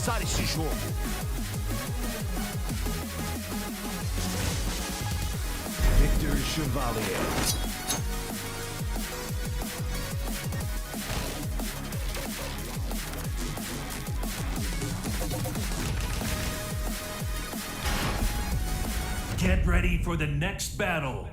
começar esse jogo. Victor Chevalier. Get ready for the next battle.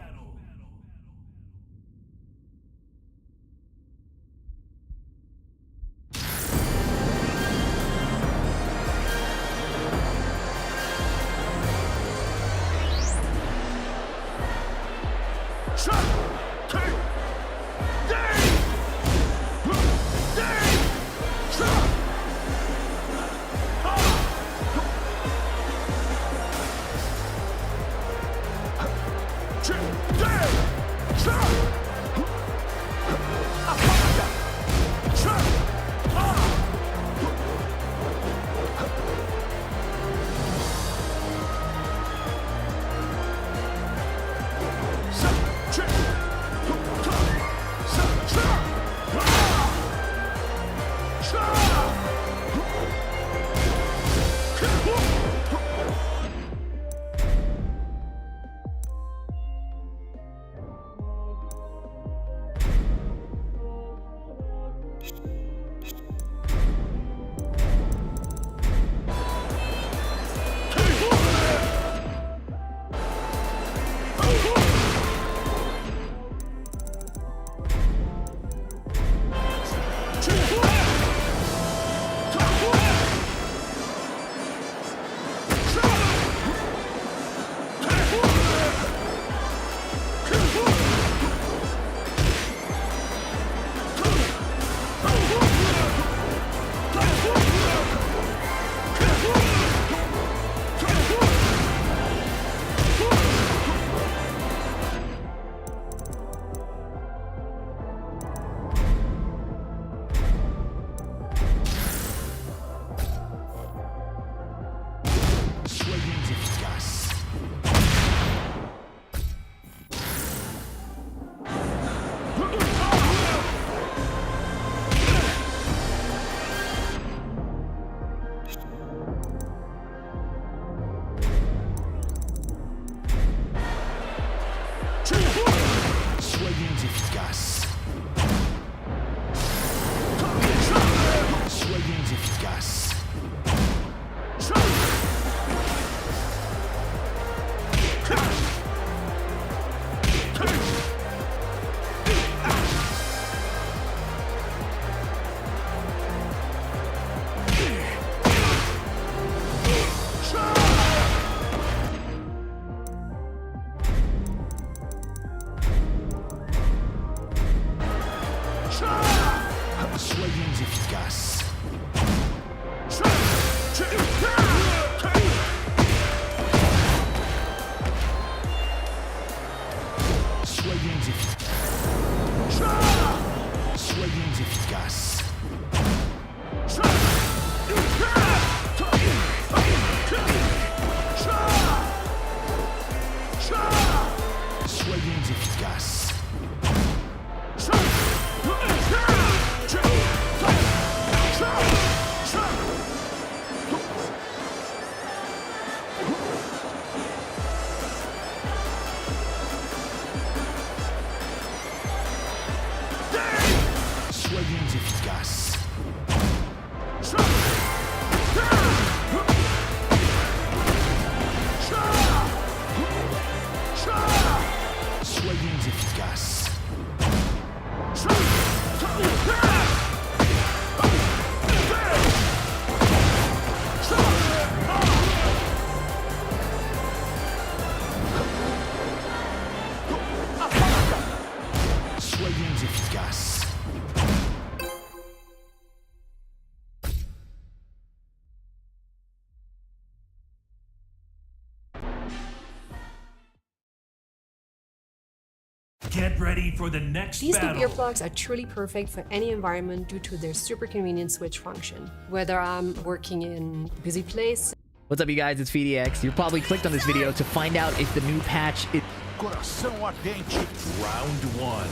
Get ready for the next These battle. new earplugs are truly perfect for any environment due to their super convenient switch function. Whether I'm working in a busy place. What's up, you guys? It's VDX. You probably clicked on this video to find out if the new patch is... Coração ardente. Round 1.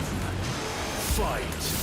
Fight.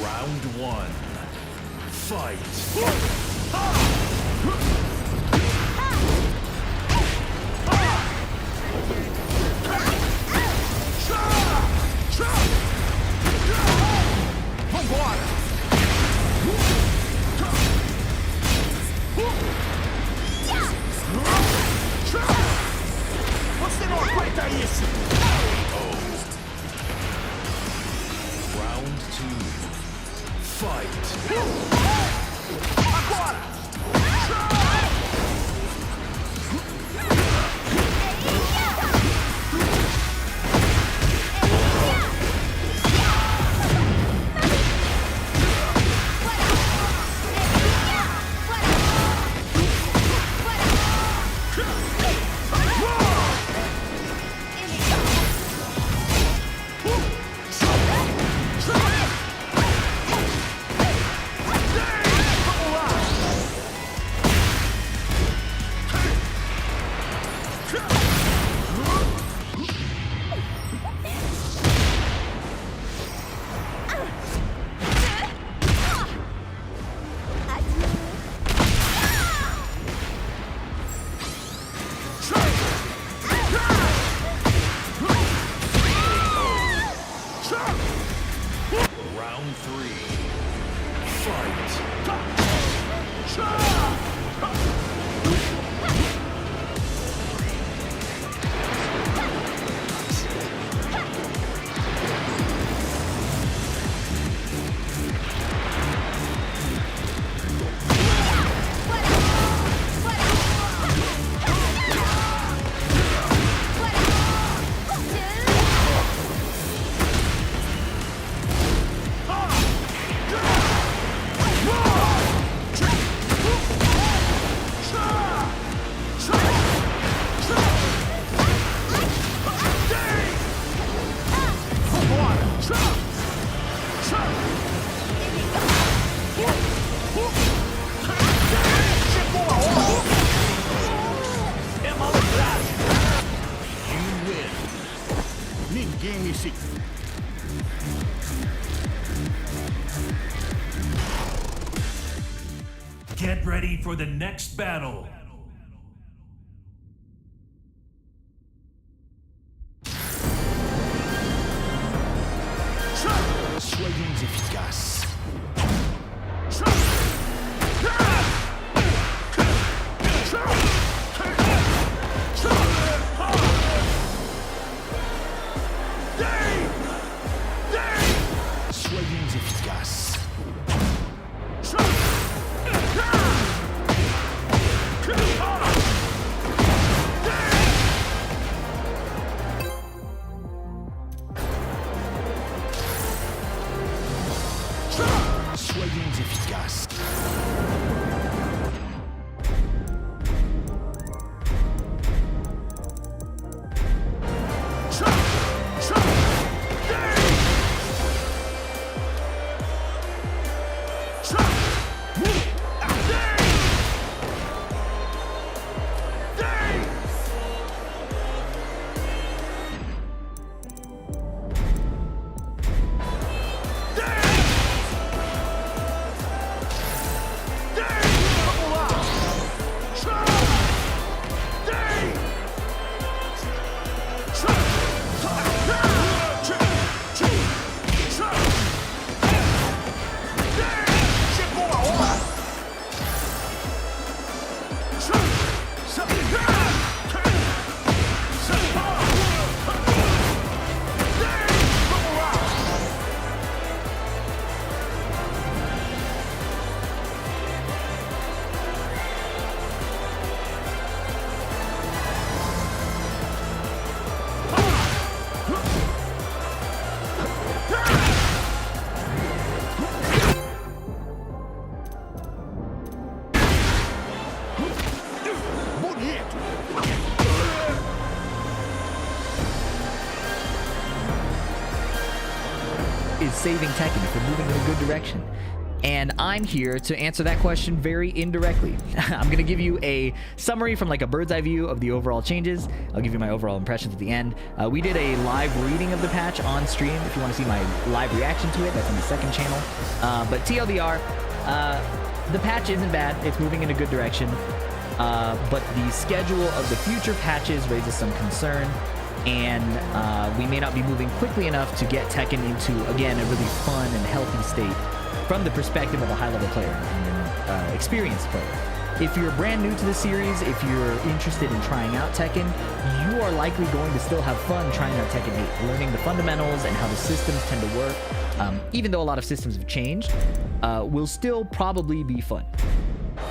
Round one. Fight. Você não aguenta isso! Round two. Fight. Agora! Round three. Fight. É malandragem! You win. Ninguém me segura. Get ready for the next battle. Soyons efficaces. Soyons efficaces. Soyons efficaces. saving Tekken, if we're moving in a good direction? And I'm here to answer that question very indirectly. I'm going to give you a summary from like a bird's eye view of the overall changes. I'll give you my overall impressions at the end. We did a live reading of the patch on stream. If you want to see my live reaction to it, that's on the second channel. But TLDR, the patch isn't bad. It's moving in a good direction. But the schedule of the future patches raises some concern. And we may not be moving quickly enough to get Tekken into, again, a really fun and healthy state from the perspective of a high-level player and experienced player. If you're brand new to the series, if you're interested in trying out Tekken, you are likely going to still have fun trying out Tekken 8, learning the fundamentals and how the systems tend to work. Even though a lot of systems have changed, will still probably be fun.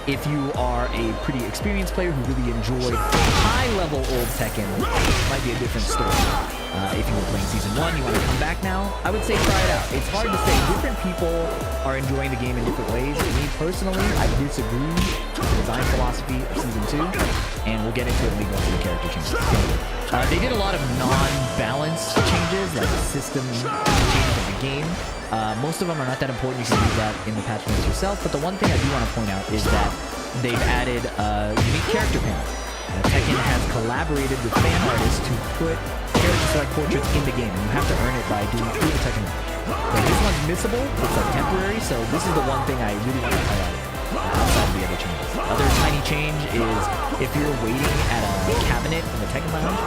If you are a pretty experienced player who really enjoyed high-level old Tekken, it might be a different story. If you were playing Season 1, you want to come back now, I would say try it out. It's hard to say. Different people are enjoying the game in different ways. Me, personally, I disagree with the design philosophy of Season 2, and we'll get into it when we go into the character changes. They did a lot of non-balance changes, like system changes of the game. Most of them are not that important. You can do that in the patch notes yourself. But the one thing I do want to point out is that they've added a unique character panel. Tekken has collaborated with fan artists to put character select portraits in the game, and you have to earn it by doing through the Tekken mode. But this one's missable. It's like temporary, so this is the one thing I really want to highlight outside of the other changes. Other tiny change is if you're waiting at a cabinet in the Tekken lounge,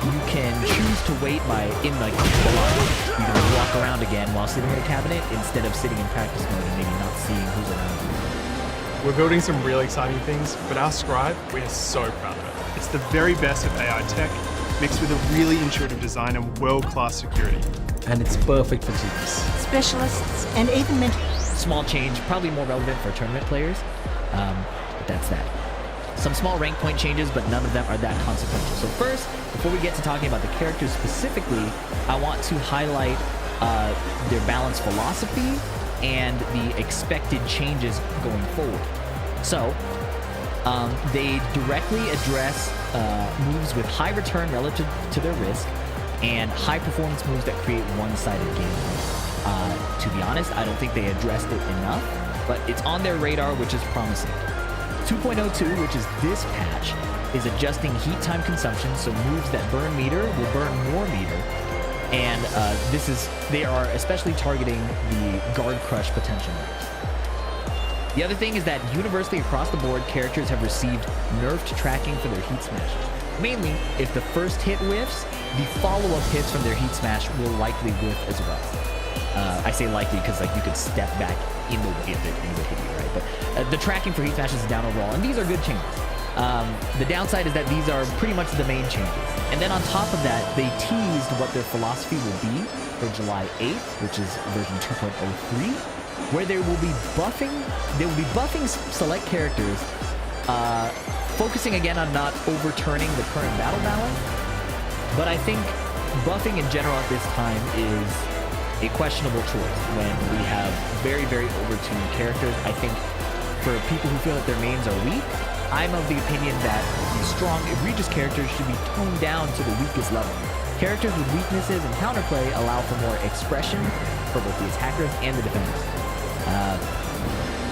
you can choose to wait in like the line. You can walk around again while sitting in a cabinet instead of sitting in practice mode and maybe not seeing who's around you. We're building some really exciting things, but our scribe, we are so proud of it. It's the very best of AI tech, mixed with a really intuitive design and world-class security. And it's perfect for teams. Specialists and even mentors. Small change, probably more relevant for tournament players, but that's that. Some small rank point changes, but none of them are that consequential. So first, before we get to talking about the characters specifically, I want to highlight their balanced philosophy and the expected changes going forward. So, they directly address moves with high return relative to their risk and high performance moves that create one-sided gameplay. To be honest, I don't think they addressed it enough, but it's on their radar, which is promising. 2.02, which is this patch, is adjusting heat time consumption, so moves that burn meter will burn more meter. And they are especially targeting the guard crush potential. The other thing is that universally across the board, characters have received nerfed tracking for their heat smashes. Mainly, if the first hit whiffs, the follow-up hits from their heat smash will likely whiff as well. I say likely because like you could step back in the way that it would hit you, right? But the tracking for heat smashes is down overall, and these are good changes. The downside is that these are pretty much the main changes. And then on top of that, they teased what their philosophy will be for July 8th, which is version 2.03, where they will be buffing select characters, focusing again on not overturning the current battle balance. But I think buffing in general at this time is a questionable choice when we have very, very overtuned characters. I think for people who feel that their mains are weak, I'm of the opinion that these strong, egregious characters should be toned down to the weakest level. Characters with weaknesses and counterplay allow for more expression for both the attackers and the defenders.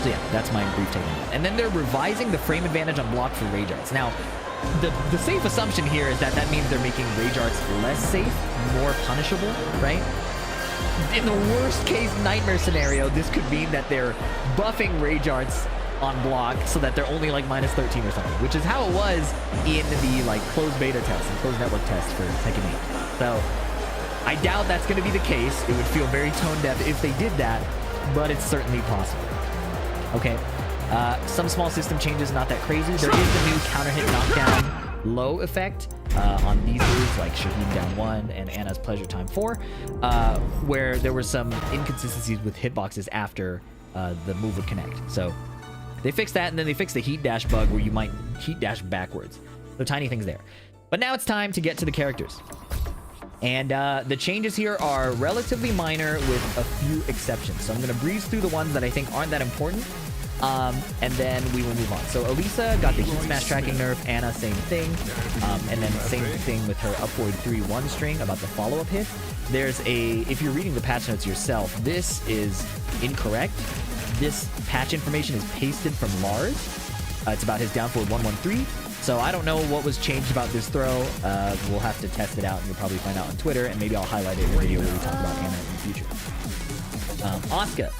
So yeah, that's my brief take on that. And then they're revising the frame advantage on block for rage arts. Now, the safe assumption here is that means they're making rage arts less safe, more punishable, right? In the worst case nightmare scenario, this could mean that they're buffing rage arts on block so that they're only like minus 13 or something, which is how it was in the like closed beta test and closed network test for Tekken 8. So I doubt that's going to be the case. It would feel very tone deaf if they did that, but it's certainly possible. Okay, some small system changes, not that crazy. There is the new counter hit knockdown low effect on these moves like Shaheen down 1 and Anna's Pleasure Time 4, where there were some inconsistencies with hitboxes after the move would connect. So they fixed that, and then they fixed the heat dash bug where you might heat dash backwards. So tiny things there. But now it's time to get to the characters. And the changes here are relatively minor with a few exceptions. So I'm going to breeze through the ones that I think aren't that important. And then we will move on. So Elisa got the heat smash tracking nerf. Anna, same thing. And then same thing with her upward 3-1 string about the follow-up hit. there's if you're reading the patch notes yourself, this is incorrect. This patch information is pasted from Lars. It's about his down forward 113. So I don't know what was changed about this throw. We'll have to test it out, and you'll probably find out on Twitter, and maybe I'll highlight it in a video where we talk about Anna in the future. Asuka,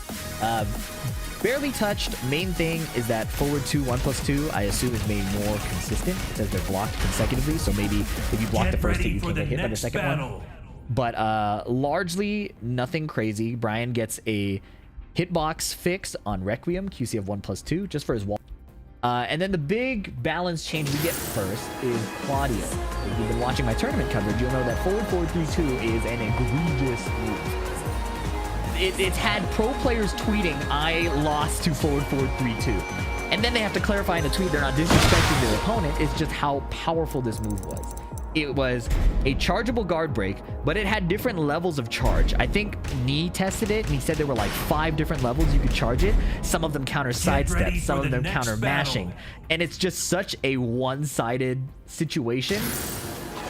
barely touched. Main thing is that forward 2, 1+2, I assume is made more consistent. It says they're blocked consecutively, so maybe if you block the first hit, you can get hit by the second one. But largely nothing crazy. Brian gets a hitbox fix on Requiem, QC of 1+2, just for his wall. And then the big balance change we get first is Claudio. If you've been watching my tournament coverage, you'll know that forward 4-3-2 is an egregious move. It's had pro players tweeting, I lost to forward 4-3-2. And then they have to clarify in the tweet they're not disrespecting their opponent. It's just how powerful this move was. It was a chargeable guard break, but it had different levels of charge. I think Nee tested it, and he said there were like 5 different levels you could charge it. Some of them counter sidestep, some of them counter mashing. And it's just such a one-sided situation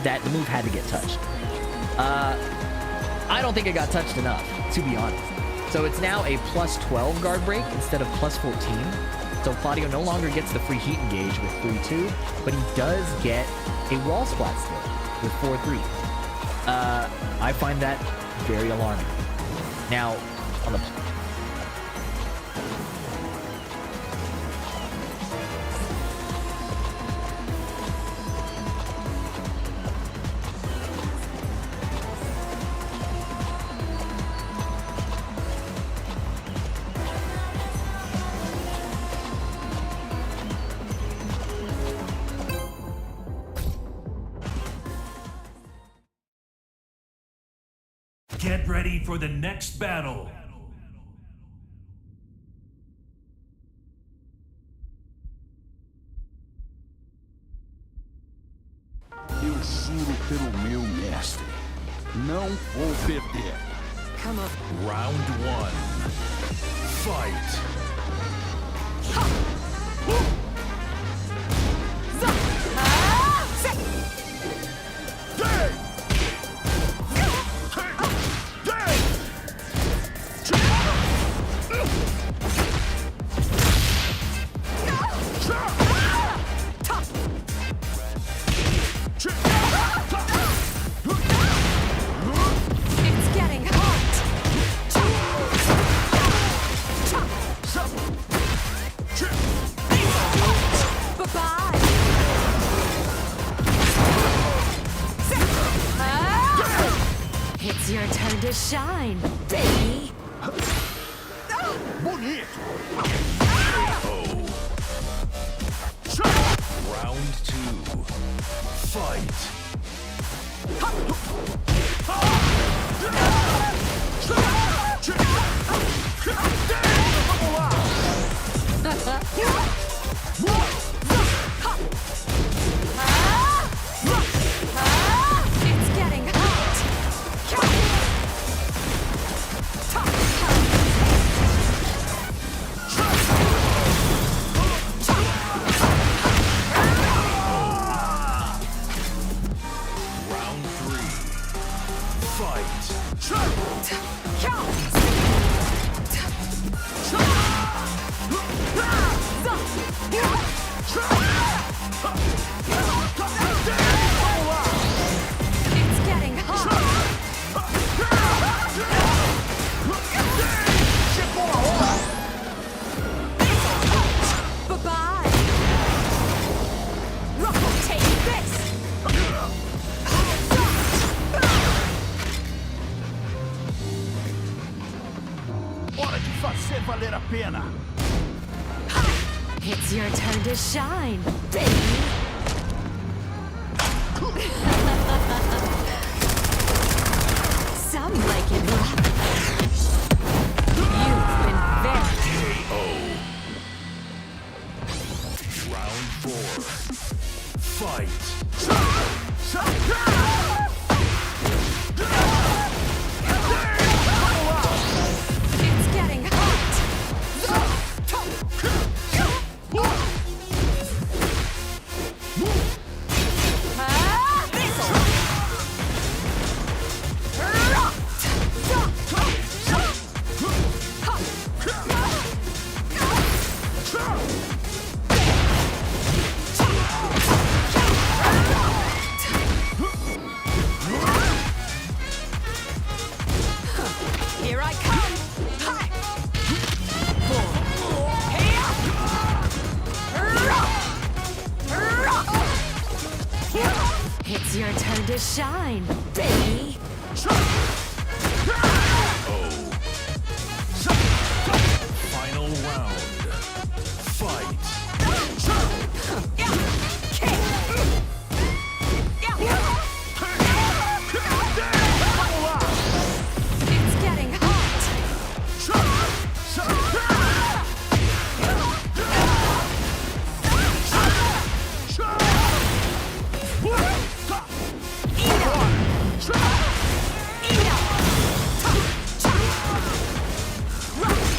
that the move had to get touched. I don't think it got touched enough, to be honest. So it's now a +12 guard break instead of +14. So Claudio no longer gets the free heat engage with 3-2, but he does get a wall splat still with 4-3. I find that very alarming. Now, on the... Get ready for the next battle. Eu juro pelo meu mestre, não vou perder. Come on. Round 1. Fight. It's getting hot. Bye-bye. It's your turn to shine, baby. Bonito! Round 2. Fight. It's getting hot. Round 3. Fight. It's getting hot. Bye-bye. Take this. Hora de fazer valer a pena! It's your turn to shine, baby. Some like it rough. You've been very KO. Round 4. Fight. It's getting hot. Rock. It's your turn to shine, baby. Final round. Fight. It's getting hot.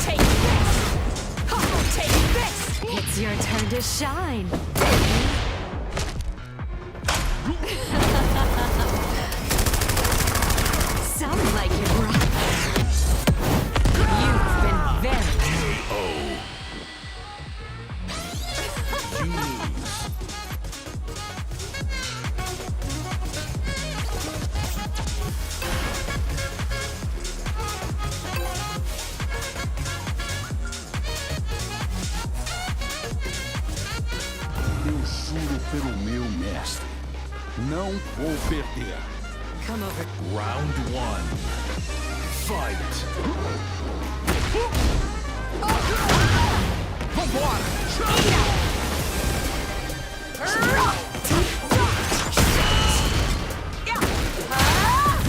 Take this. Take this. It's your turn to shine, baby. Sounds like it, right? You've been very You lose. Eu juro pelo meu mestre. Não vou perder. Come over. Round one. Fight.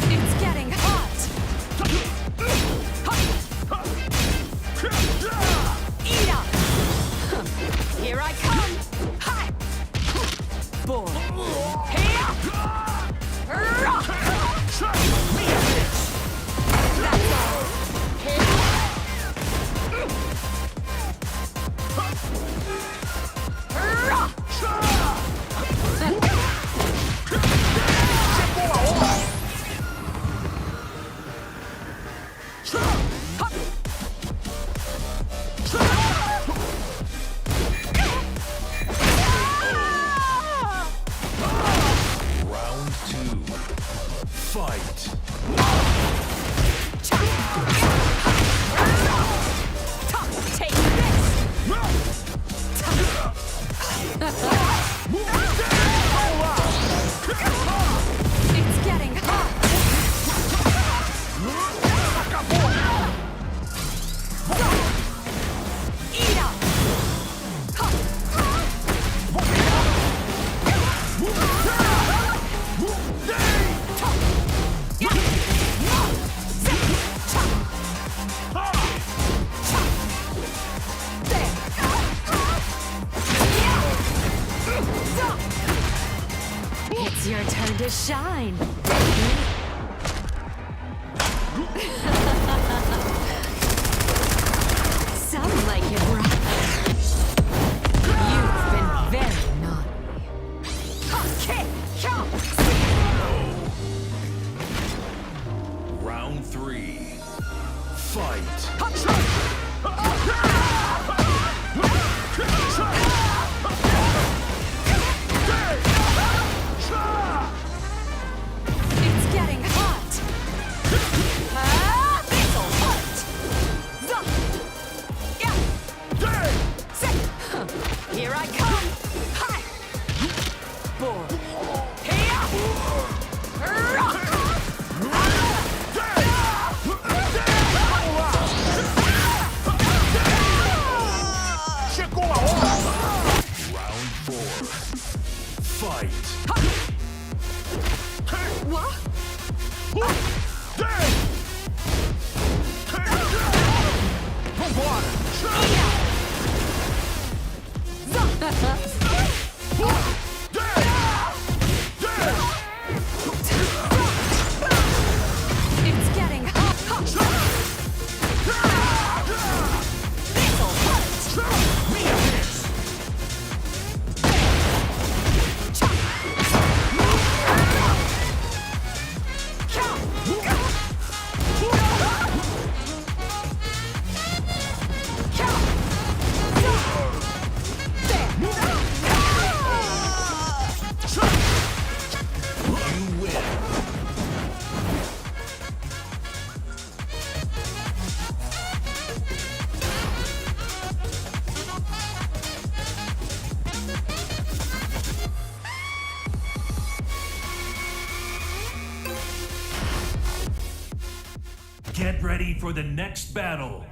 It's getting hot. Eat up. Here I come. Hi. Boy. Here. That's all. Round two. Fight. Take this. It's getting hot. Eat up. It's your turn to shine, baby. Sounds like it, right? You've been very naughty. Okay, come. Round three. Fight. It's getting hot. This'll hurt. Here I come. Hi. Boy. Round four. Fight. What? It's getting hot. This'll hurt. There. Get ready for the next battle.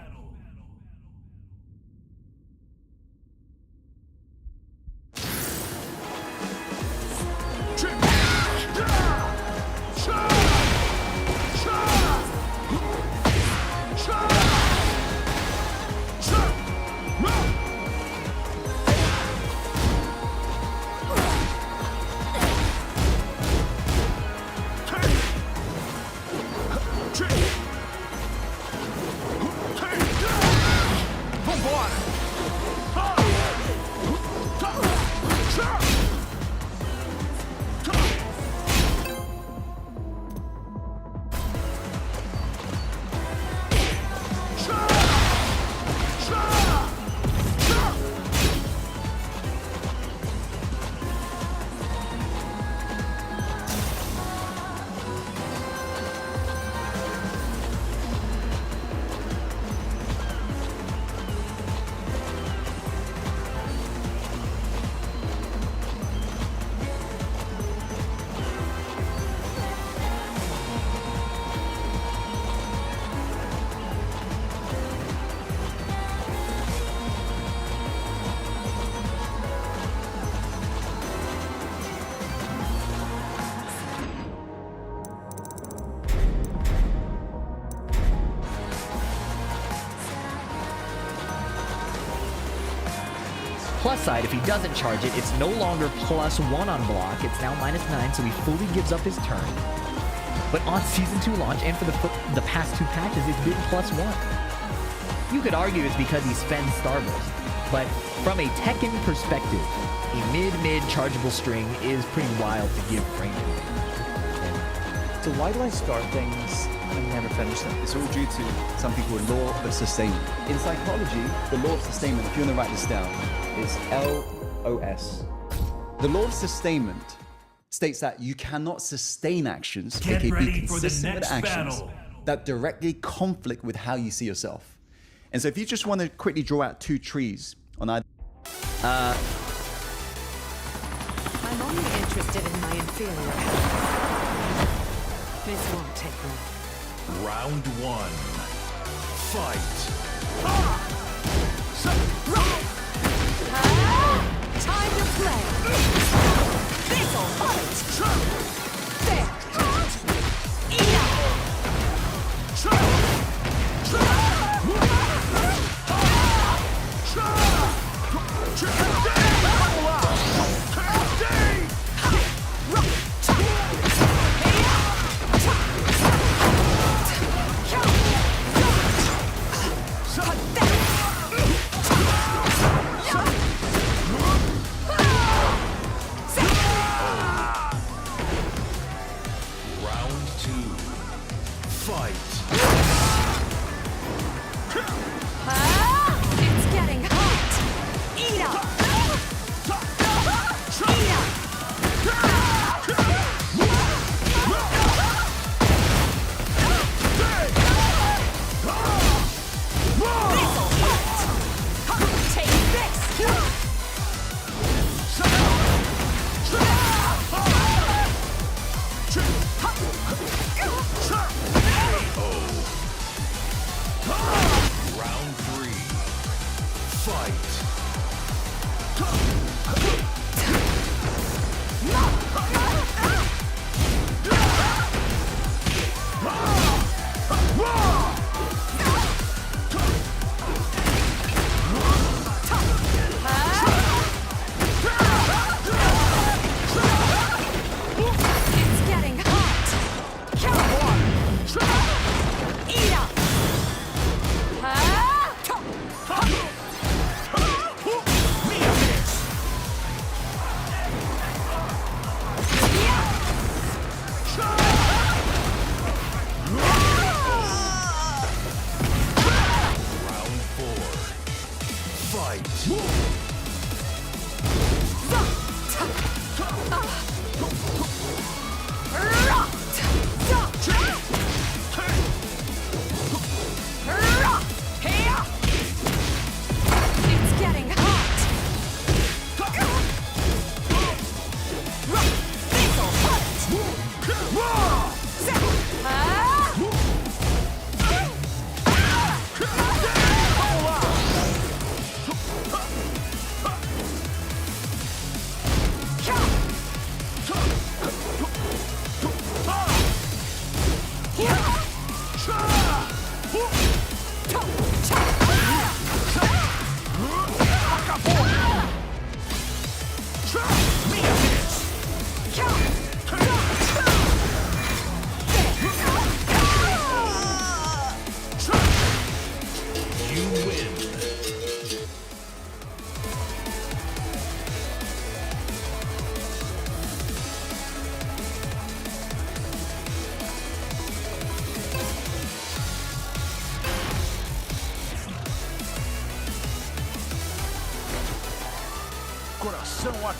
Plus side, if he doesn't charge it, it's no longer +1 on block. It's now -9, so he fully gives up his turn. But on Season 2 launch, and for the past 2 patches, it's been +1. You could argue it's because he spends Starburst, but from a Tekken perspective, a mid-mid chargeable string is pretty wild to give frame. So why do I start things and never finish them? It's all due to something called law of sustainment. In psychology, the law of sustainment, if you want to write this down, is LOS. The law of sustainment states that you cannot sustain actions, Get aka be ready for the consistent with next actions battle. that directly conflict with how you see yourself. And so if you just want to quickly draw out 2 trees on either... I'm only interested in my inferior powers. This won't take long. Round 1. Fight. Time to play. This'll hurt. There.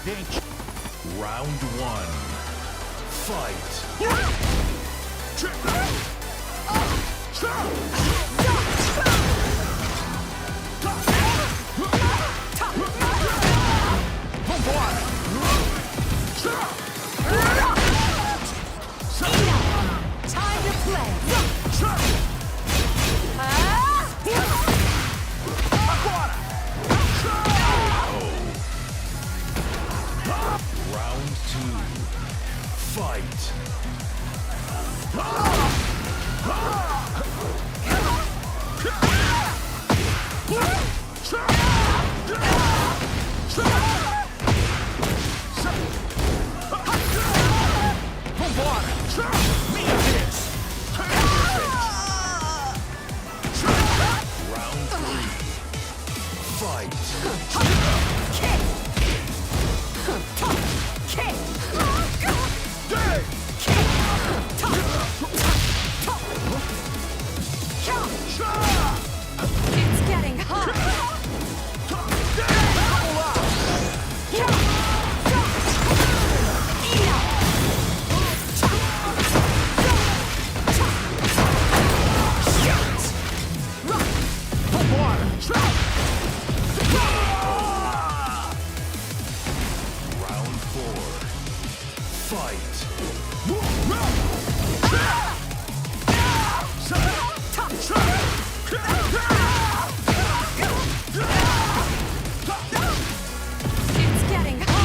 dente. Round one. Fight. Time to play. Round two. Fight. Round three. Fight. Kick. Kick. It's getting hot. Round four. Fight. It's getting hot.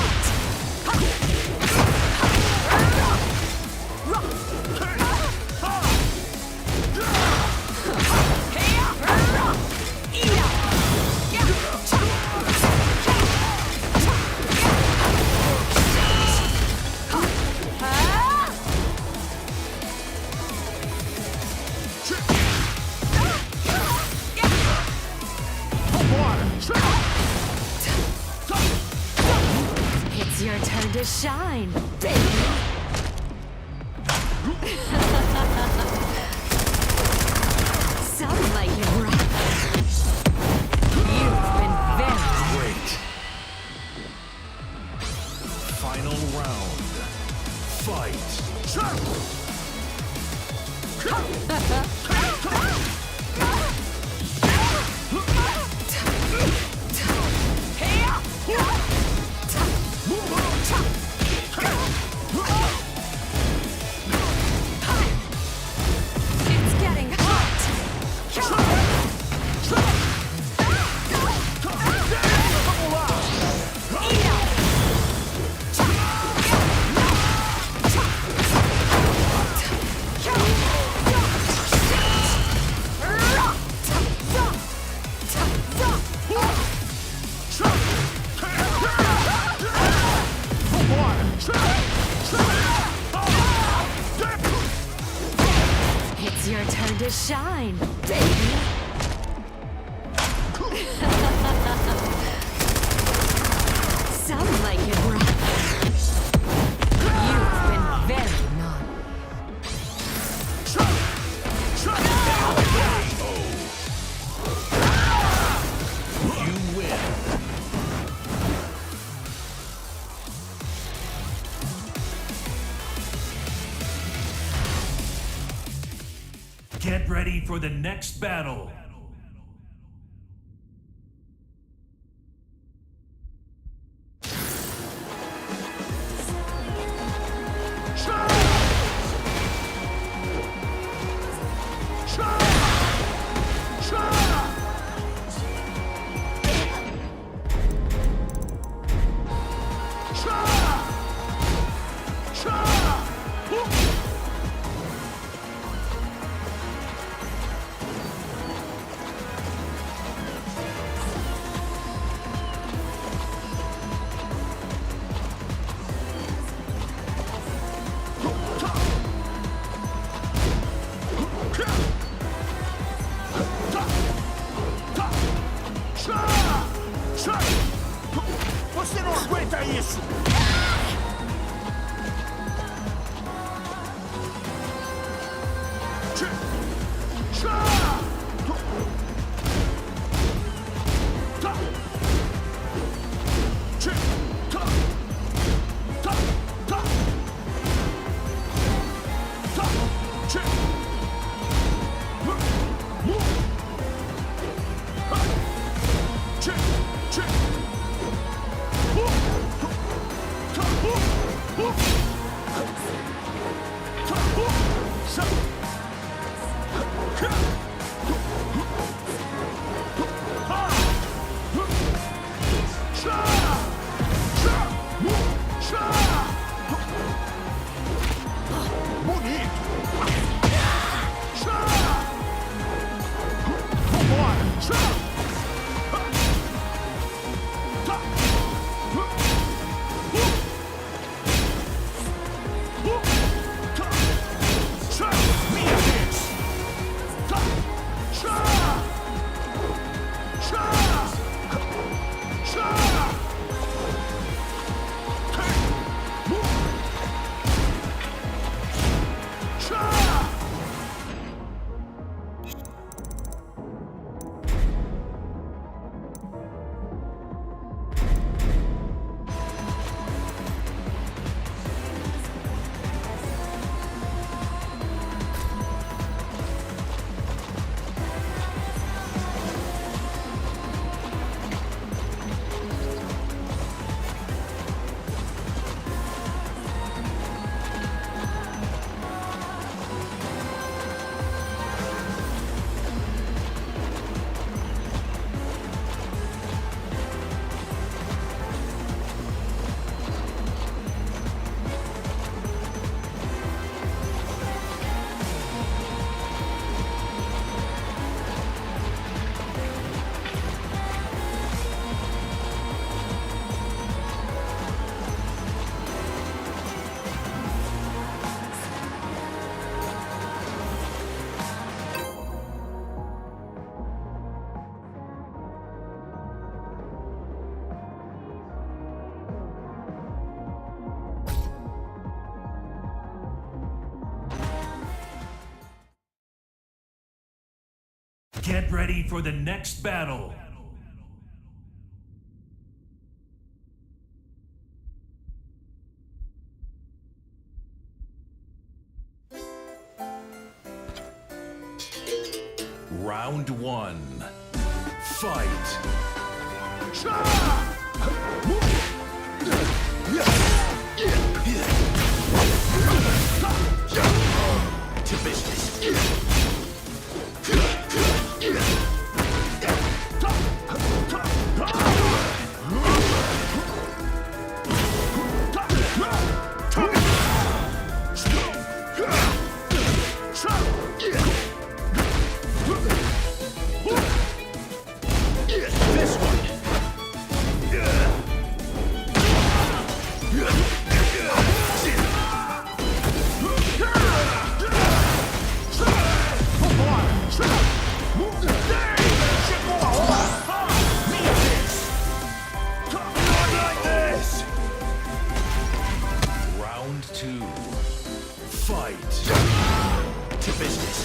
It's your turn to shine, baby. Sounds like you're right. You've been very Great. Final round. Fight. It's getting hot. It's your turn to shine, baby. Sounds like it, bro. You've been very naughty. You win. Get ready for the next battle. Você não aguenta isso! Get ready for the next battle. Round 1. Fight. To business. This one. Like this. Round 2. Fight. To business.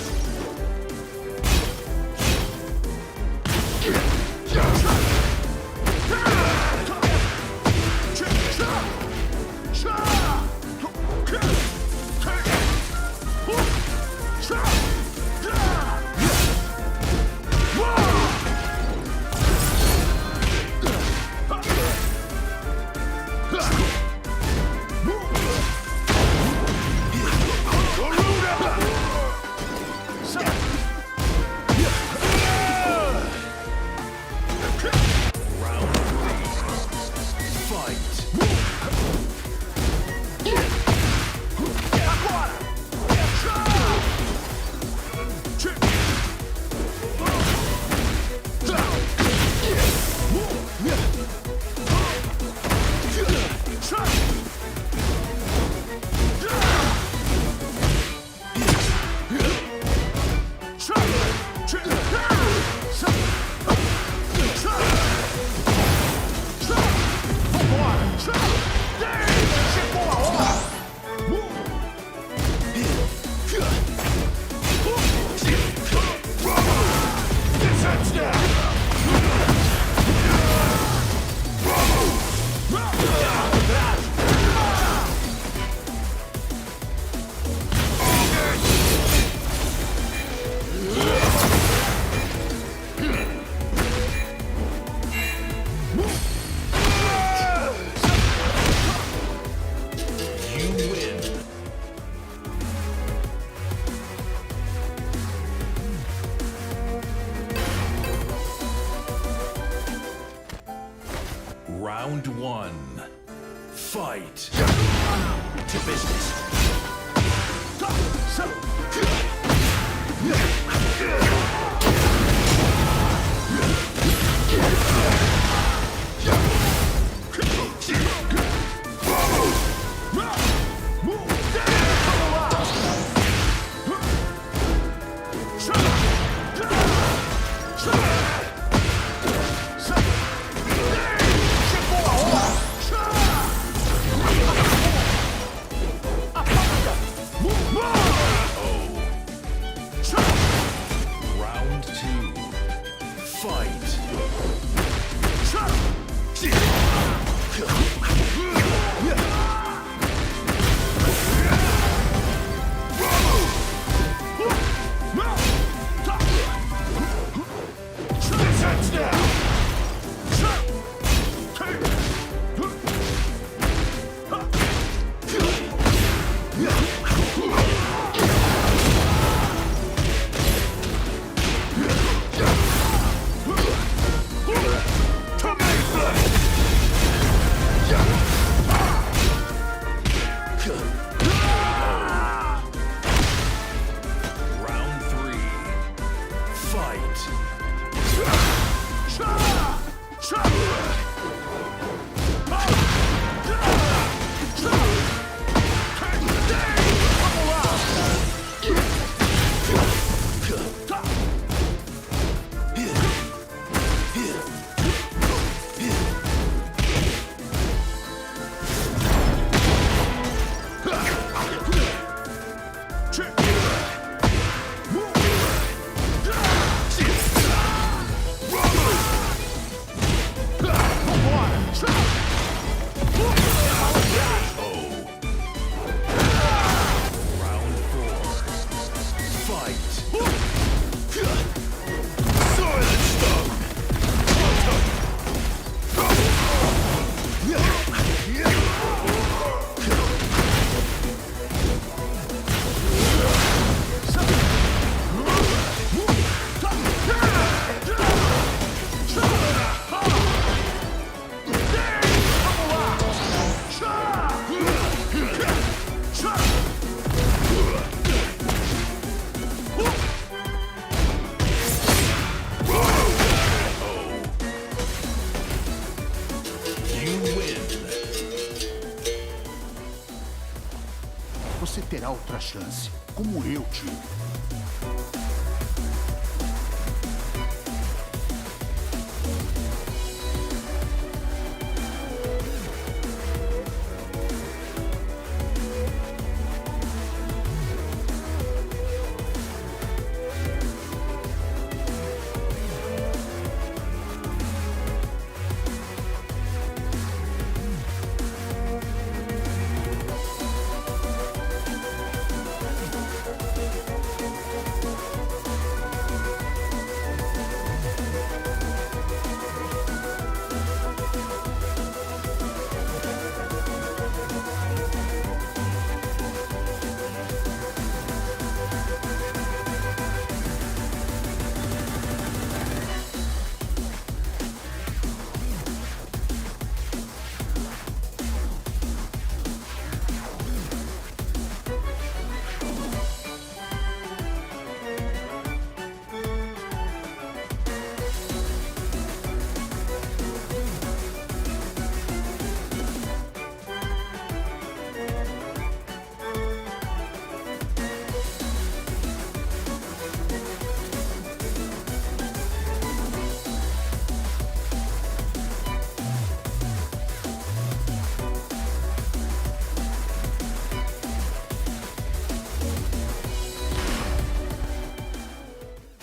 Round 1. Fight. To business. Round 2. Fight. você terá outra chance, como eu tive.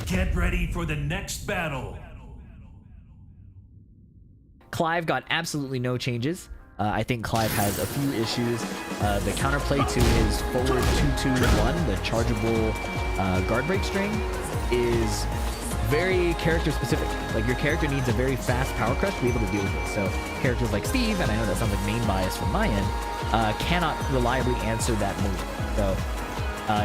Get ready for the next battle. Clive got absolutely no changes. I think Clive has a few issues. The counterplay to his forward 2-2-1, the chargeable guard break string, is very character specific. Like, your character needs a very fast power crush to be able to deal with it. So characters like Steve, and I know that sounds like main bias from my end, cannot reliably answer that move. So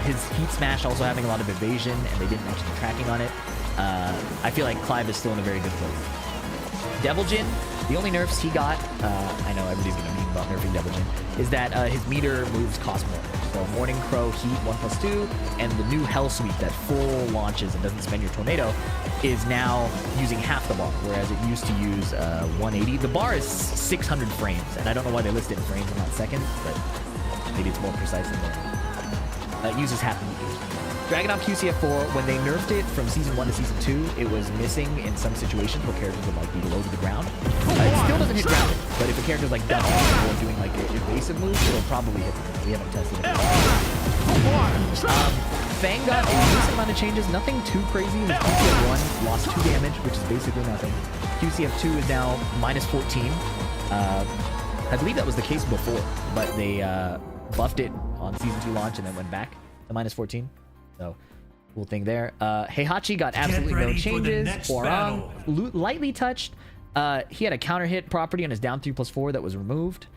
his heat smash also having a lot of evasion, and they didn't mention the tracking on it. I feel like Clive is still in a very good place. Devil Jin, the only nerfs he got, I know everybody's gonna meme about nerfing Devil Jin, is that his meter moves cost more. So Morning Crow Heat 1+2, and the new Hell Sweep that full launches and doesn't spend your tornado is now using half the bar, whereas it used to use 180. The bar is 600 frames, and I don't know why they list it in frames and not seconds, but maybe it's more precise than that. It uses half the meters. Dragunov QCF4, when they nerfed it from Season 1 to Season 2, it was missing in some situations where characters would like be low to the ground. It still doesn't hit ground, but if a character's like ducking or doing like evasive moves, it'll probably hit them. We haven't tested it. Fang got a decent amount of changes, nothing too crazy. His QCF1 lost 2 damage, which is basically nothing. QCF2 is now -14. I believe that was the case before, but they buffed it on Season 2 launch and then went back to -14. So, cool thing there. Heihachi got absolutely no changes. Hwoarang, lightly touched. He had a counter hit property on his down 3+4 that was removed.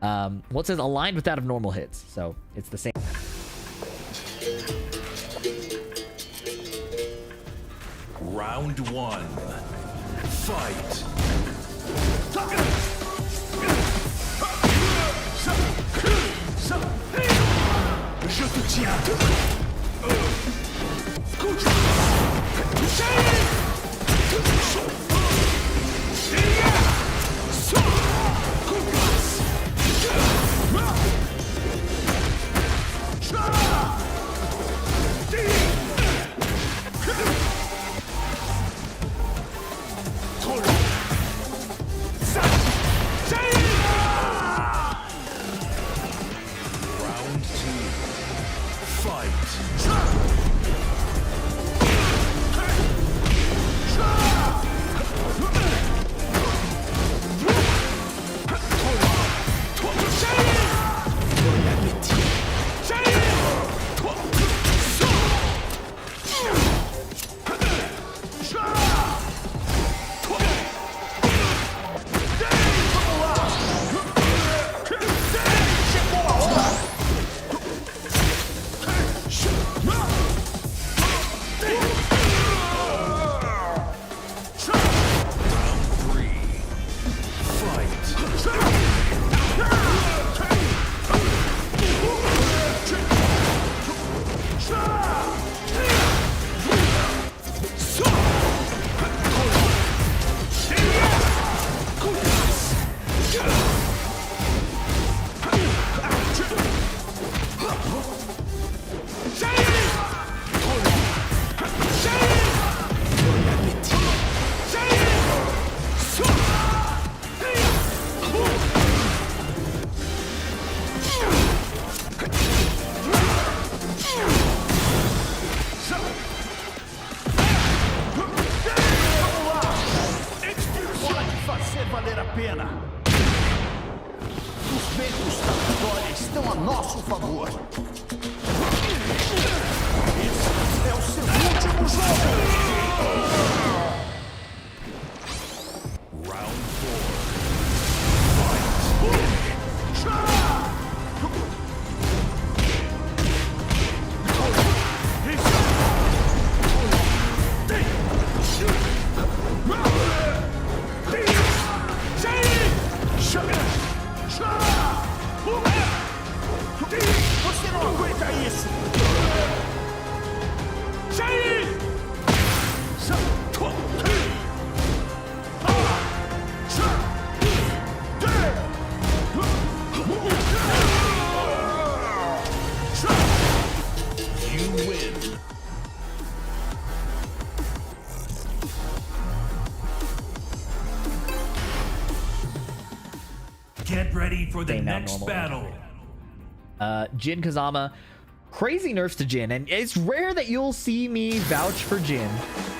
Well, it says aligned with that of normal hits, so it's the same. Round 1. Fight. Je te tiens. nosso favor. Esse é o seu último jogo! Round 4. Fight! Você não aguenta isso! You win. Get ready for the Stay now next normal. battle. Jin Kazama, crazy nerfs to Jin, and it's rare that you'll see me vouch for Jin,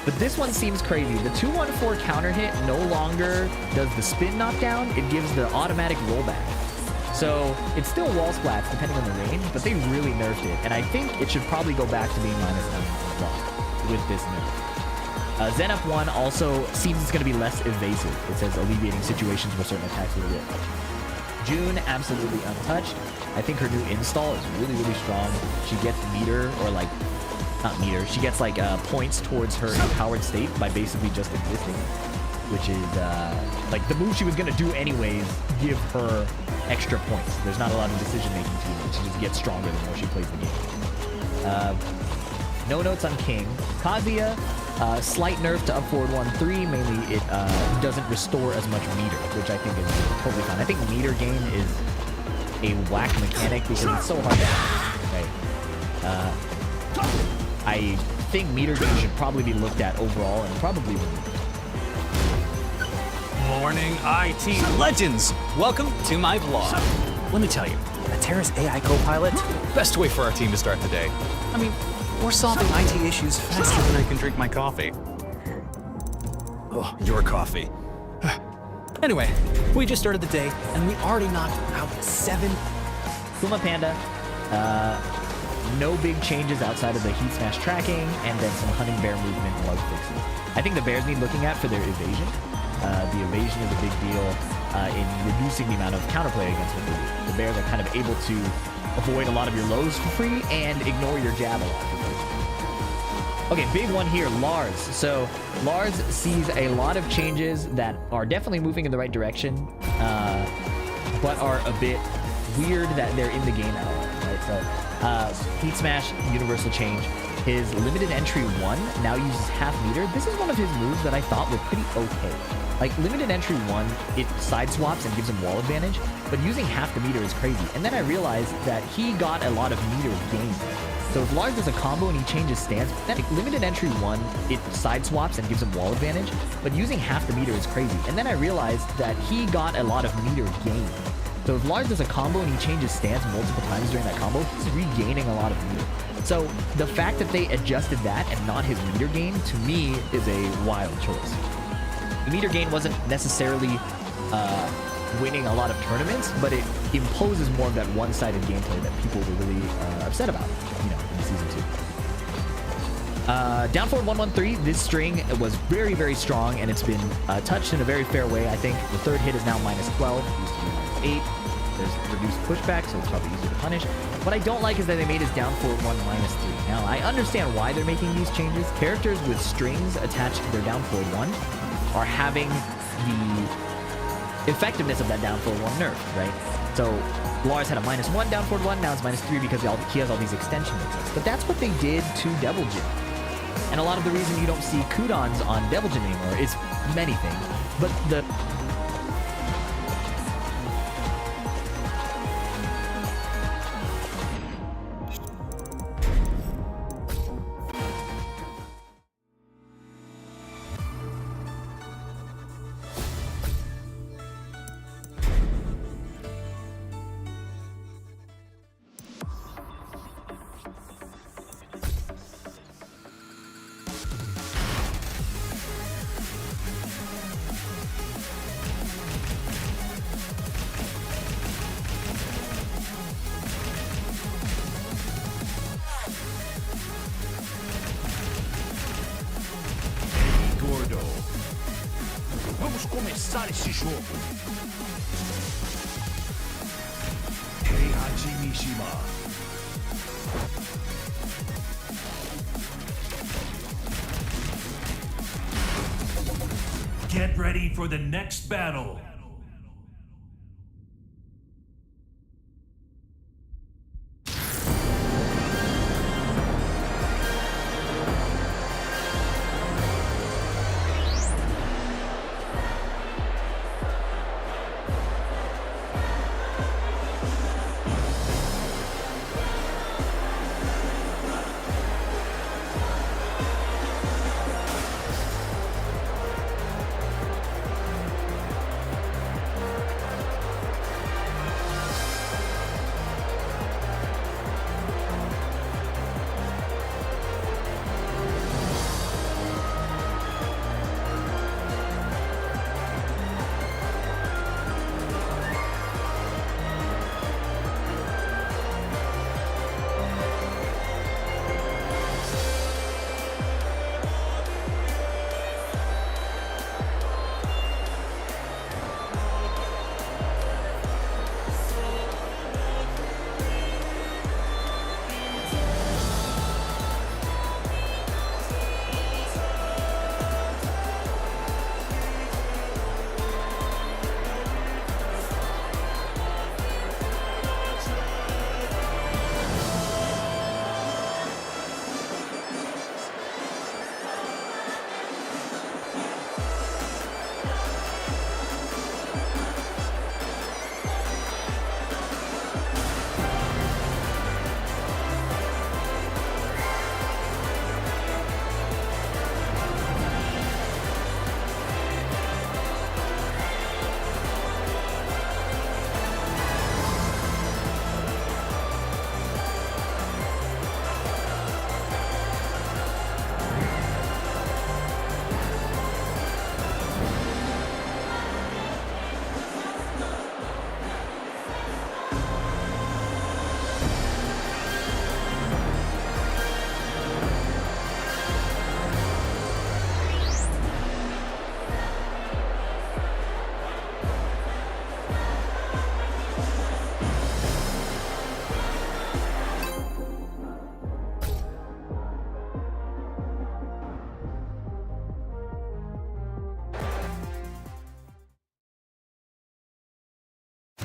but this one seems crazy. The 214 counter hit no longer does the spin knockdown, it gives the automatic rollback. So it's still wall splats depending on the range, but they really nerfed it, and I think it should probably go back to being -9 block with this nerf. Zen F1 also seems it's going to be less evasive. It says alleviating situations where certain attacks will hit. June, absolutely untouched. I think her new install is really, really strong. She gets meter, or like, not meter, she gets like points towards her empowered state by basically just existing, which is like the move she was going to do anyways give her extra points. There's not a lot of decision making to it. She just gets stronger the more she plays the game. No notes on King. Kazuya, slight nerf to up forward 1-3. Mainly it doesn't restore as much meter, which I think is totally fine. I think meter gain is a whack mechanic because it's so hard to right? I think meter gain should probably be looked at overall and probably removed. Morning, IT legends! Welcome to my vlog. Let me tell you, a Terrace AI co-pilot, best way for our team to start the day. I mean, we're solving IT issues faster than I can drink my coffee. Oh, your coffee. Anyway, we just started the day, and we already knocked out 7. Kuma Panda, no big changes outside of the Heat Smash tracking, and then some Hunting Bear movement bug fixes. I think the bears need looking at for their evasion. The evasion is a big deal in reducing the amount of counterplay against what they do. The bears are kind of able to avoid a lot of your lows for free and ignore your jab a lot for free. Okay, big one here, Lars. So Lars sees a lot of changes that are definitely moving in the right direction, but are a bit weird that they're in the game at all, right? So Heat Smash, universal change. His limited entry 1 now uses half meter. This is one of his moves that I thought were pretty okay. Like limited entry 1, it side swaps and gives him wall advantage, but using half the meter is crazy. And then I realized that he got a lot of meter gain. So if Lars does a combo and he changes stance, then limited entry 1, it side swaps and gives him wall advantage, but using half the meter is crazy. And then I realized that he got a lot of meter gain. So if Lars does a combo and he changes stance multiple times during that combo, he's regaining a lot of meter. So the fact that they adjusted that and not his meter gain, to me, is a wild choice. The meter gain wasn't necessarily winning a lot of tournaments, but it imposes more of that one-sided gameplay that people were really upset about, you know, in Season 2. Down forward 1-1-3, this string was very, very strong, and it's been touched in a very fair way, I think. The third hit is now -12, used to be -8. There's reduced pushback, so it's probably easier to punish. What I don't like is that they made his down forward 1 -3. Now, I understand why they're making these changes. Characters with strings attached to their down forward 1 are having the effectiveness of that down forward 1 nerf, right? So Lars had a -1 down forward 1, now it's -3 because he has all these extension mixes. But that's what they did to Devil Jin. And a lot of the reason you don't see cooldowns on Devil Jin anymore is many things. But the 쌀시 쇼. 헤이하치 미시마. Get ready for the next battle.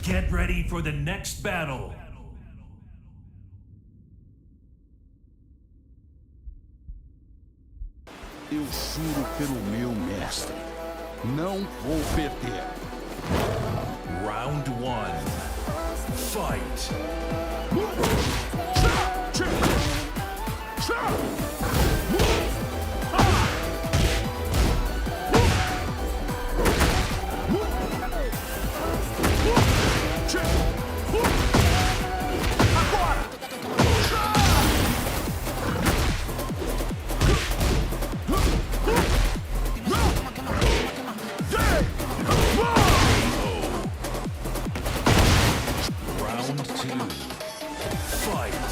Get ready for the next battle. Eu juro pelo meu mestre, não vou perder. Round 1. Fight. Round 2. Fight.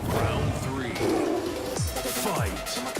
Round 3. Fight.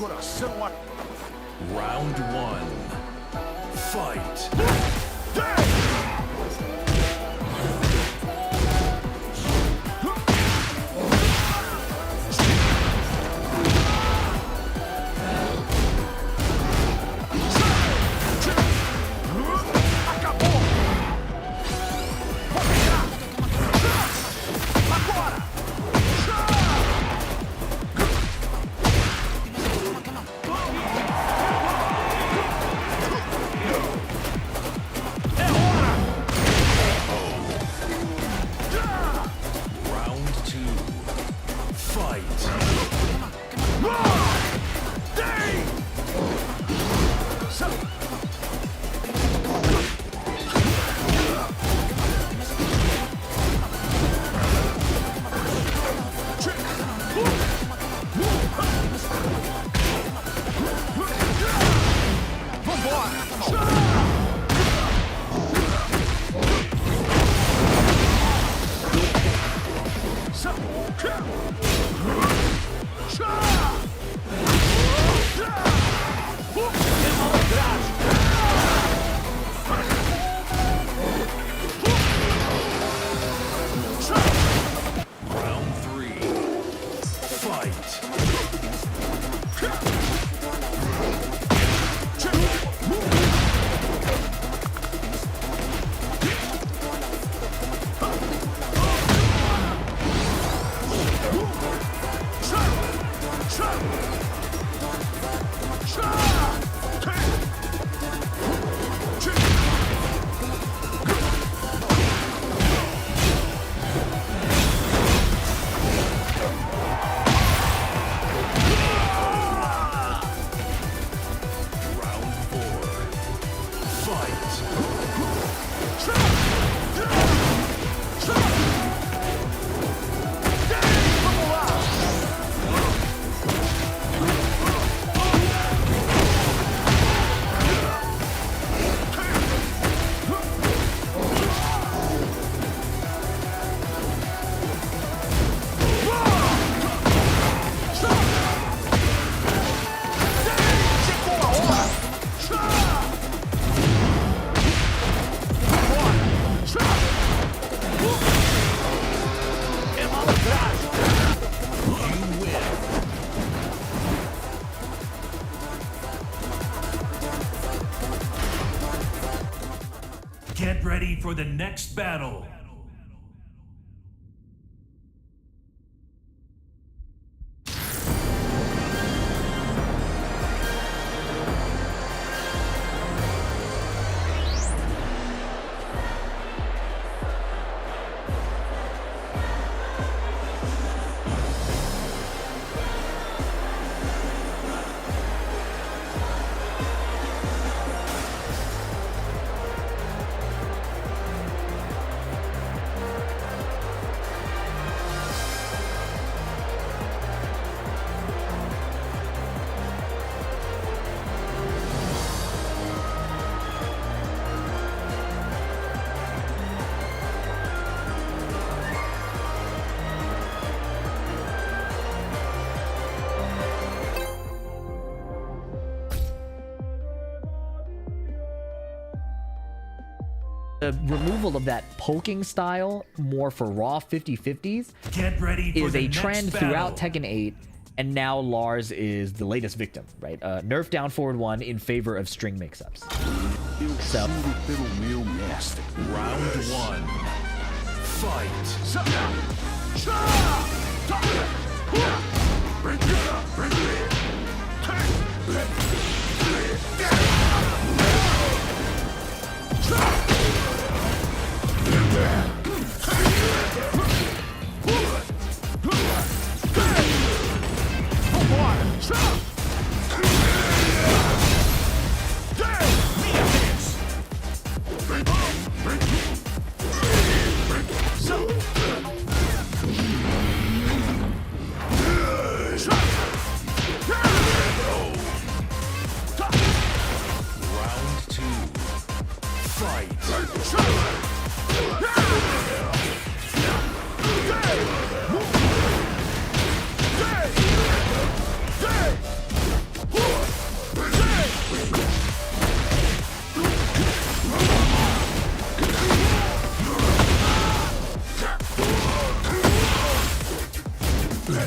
coração a... Round 1. Fight. Round 2. Fight. Round 3. Fight. Round 4. Fight. You win. Get ready for the next battle. The removal of that poking style, more for raw 50-50s, Get ready for is the a next trend battle. throughout Tekken 8, and now Lars is the latest victim, right? Nerf down forward 1 in favor of string mix-ups. Eu So- juro pelo meu mestre. Round 1. Fight. Round 2. Fight. Round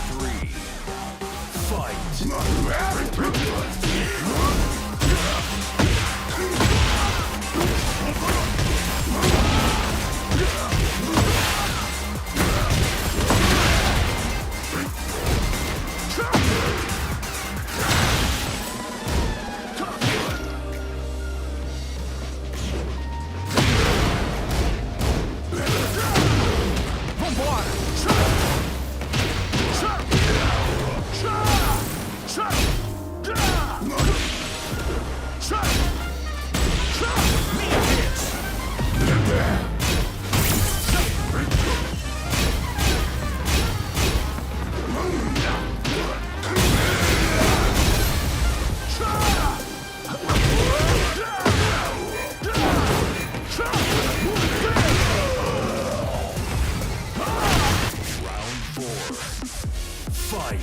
3. Fight. Round 4. Fight.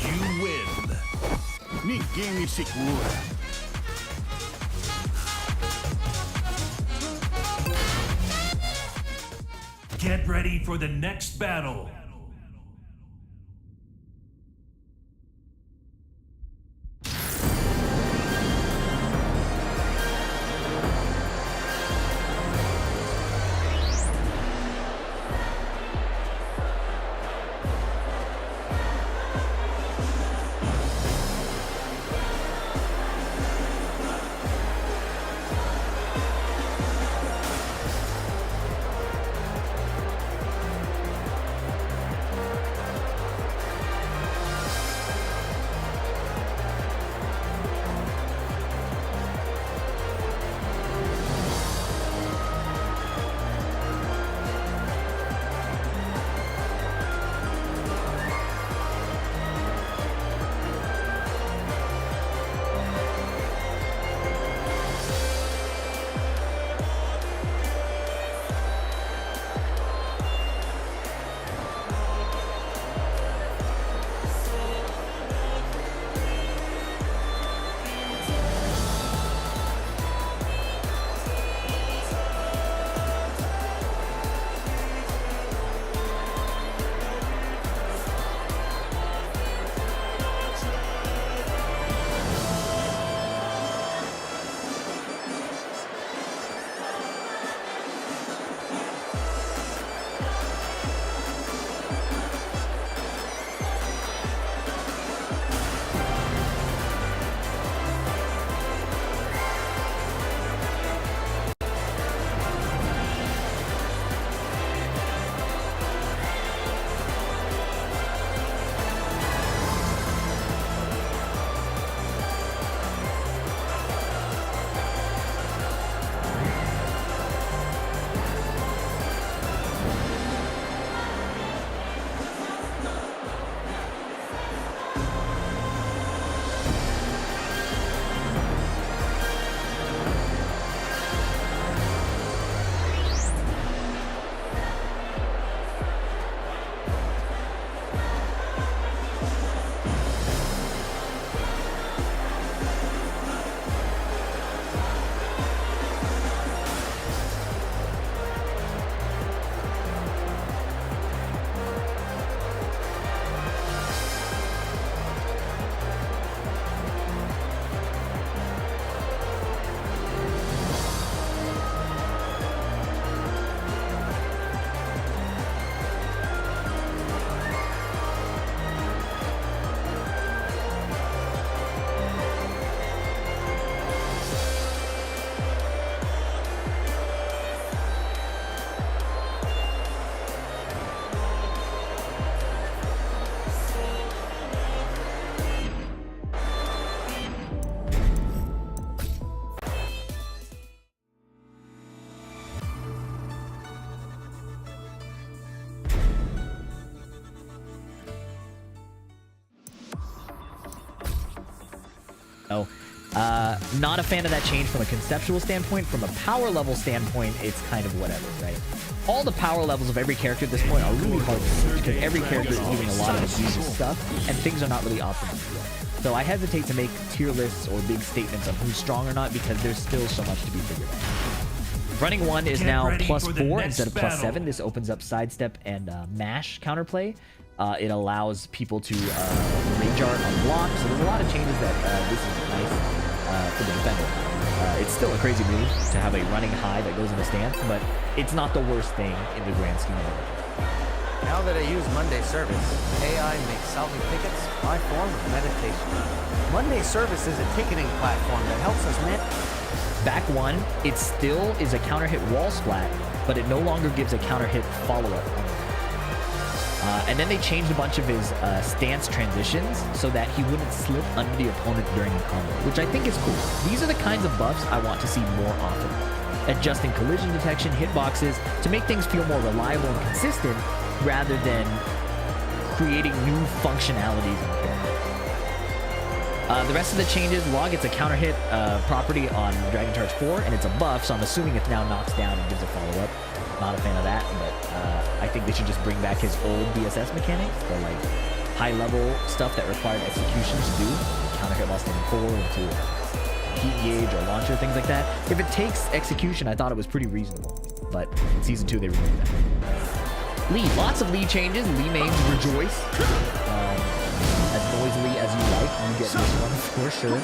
You win. Ninguém me segura. Get ready for the next battle. So, not a fan of that change from a conceptual standpoint. From a power level standpoint, it's kind of whatever, right? All the power levels of every character at this point are really hard to see because every character is doing a lot of abusive stuff, and things are not really optimized yet. So I hesitate to make tier lists or big statements on who's strong or not because there's still so much to be figured out. Running 1 is now +4 instead of +7. This opens up sidestep and mash counterplay. It allows people to range art on block, so there's a lot of changes that this is nice for the defender. It's still a crazy move to have a running high that goes in the stance, but it's not the worst thing in the grand scheme of it. Now that I use Monday Service, AI makes solving tickets my form of meditation. Monday Service is a ticketing platform that helps us Back 1, it still is a counter hit wall splat, but it no longer gives a counter hit follow-up. And then they changed a bunch of his stance transitions so that he wouldn't slip under the opponent during a combo, which I think is cool. These are the kinds of buffs I want to see more often. Adjusting collision detection, hitboxes, to make things feel more reliable and consistent rather than creating new functionalities in the game. The rest of the changes, Law gets a counter hit property on Dragon Charge 4, and it's a buff, so I'm assuming it now knocks down and gives a follow-up. Not a fan of that, but I think they should just bring back his old BSS mechanics, the like high-level stuff that required execution to do, counter hit while standing forward to heat gauge or launcher, things like that. If it takes execution, I thought it was pretty reasonable, but in Season 2 they removed that. Lee, lots of Lee changes. Lee mains Rejoice. As noisily as you like, you get this one for sure.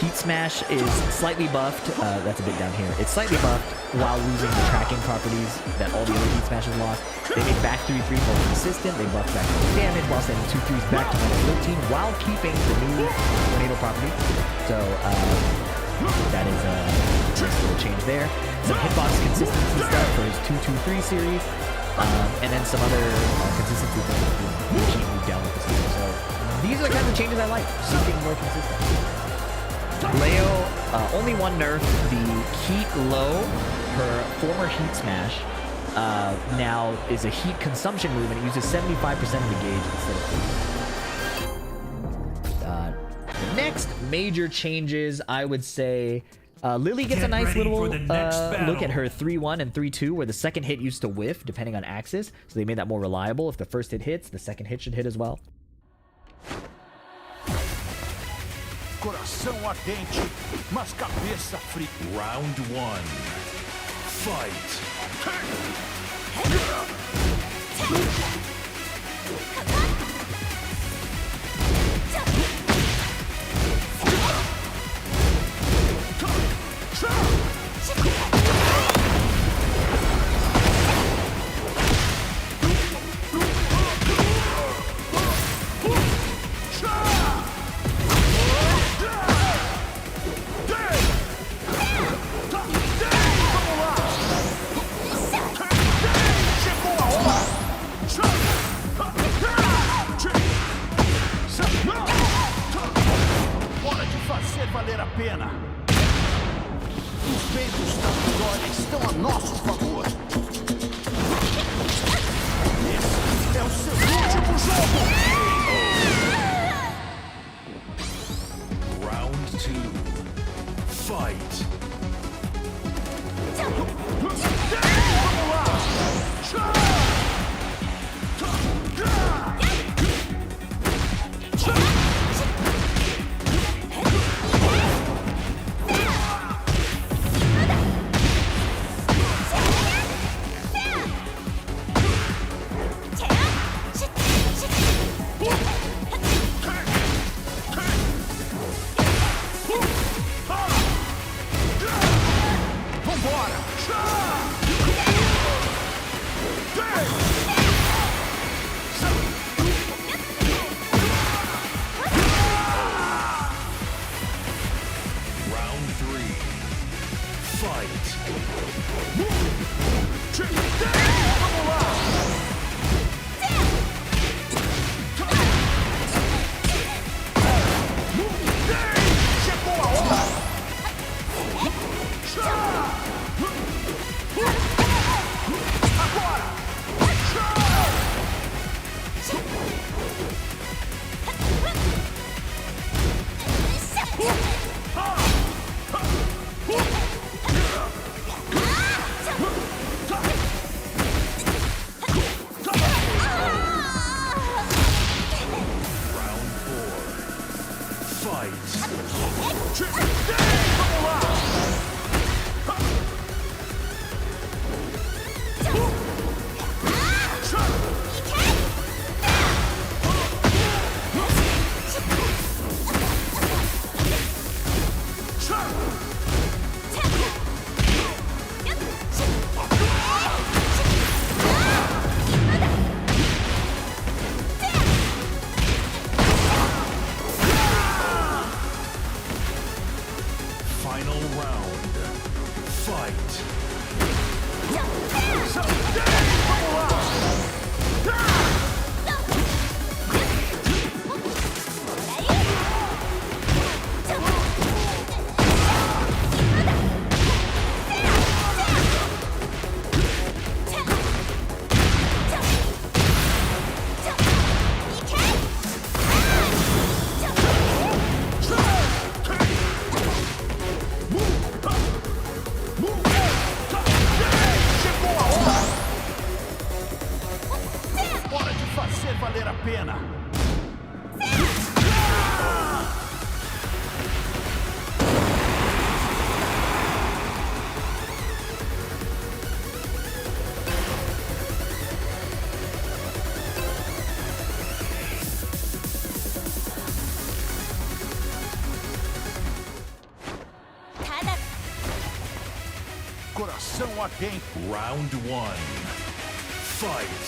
Heat Smash is slightly buffed. That's a bit down here. It's slightly buffed while losing the tracking properties that all the other Heat Smashes lost. They made back 3-3 more consistent. They buffed back damage while sending 2-3s back to -13 while keeping the new tornado property. So that is a nice little change there. Some hitbox consistency stuff for his 2-2-3 series. And then some other consistency things you can't move down with this game. So these are the kinds of changes I like. Something more consistent. Leo, only one nerf. The Heat Low, her former Heat Smash, now is a heat consumption move, and it uses 75% of the gauge instead of 3. The next major changes, I would say, Lily gets a nice little look at her 3-1 and 3-2, where the second hit used to whiff, depending on axis, so they made that more reliable. If the first hit hits, the second hit should hit as well. Coração ardente, mas cabeça fria. Round 1. Fight. Hora de fazer valer a pena. Os ventos da vitória estão a nosso favor. Esse é o seu último jogo. Round 2. Fight. Vamos lá. Vambora! Final round. Fight. Hora de fazer valer a pena. Coração ardente. Round one. Fight.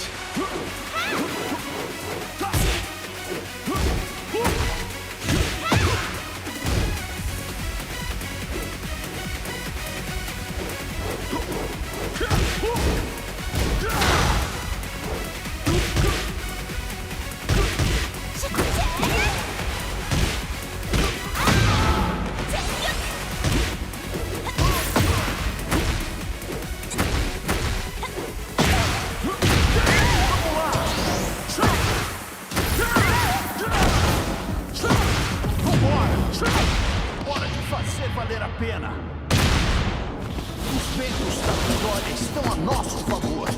Hora de fazer valer a pena. Os ventos da vitória estão a nosso favor.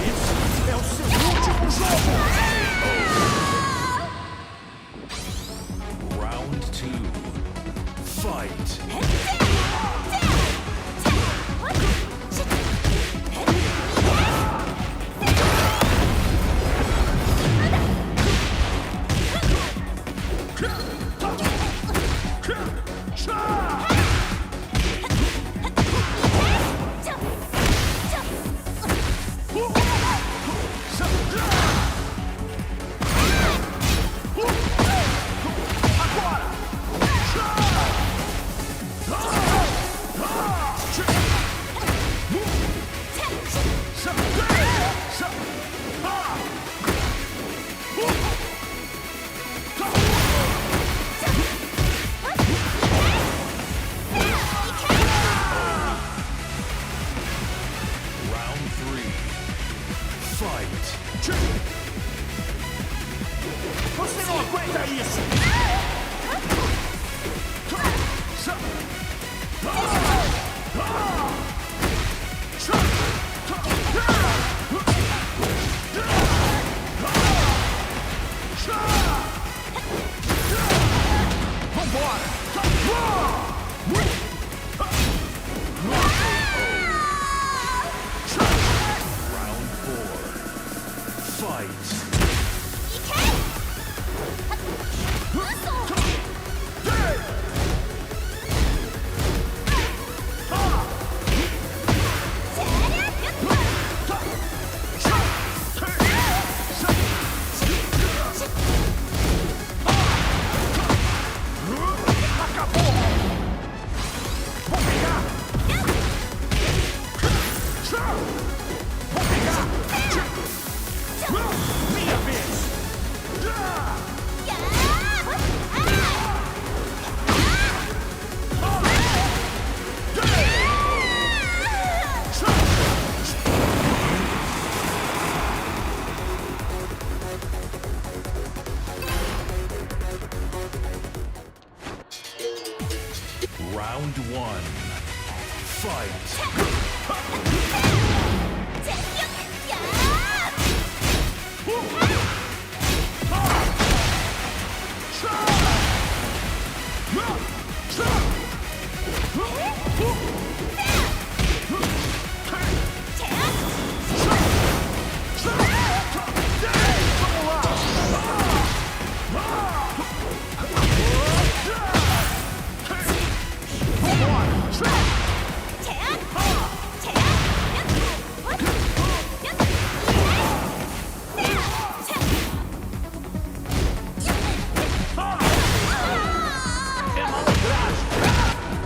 Esse é o seu último jogo. Round two. Fight. Você não aguenta isso! Round one. Fight.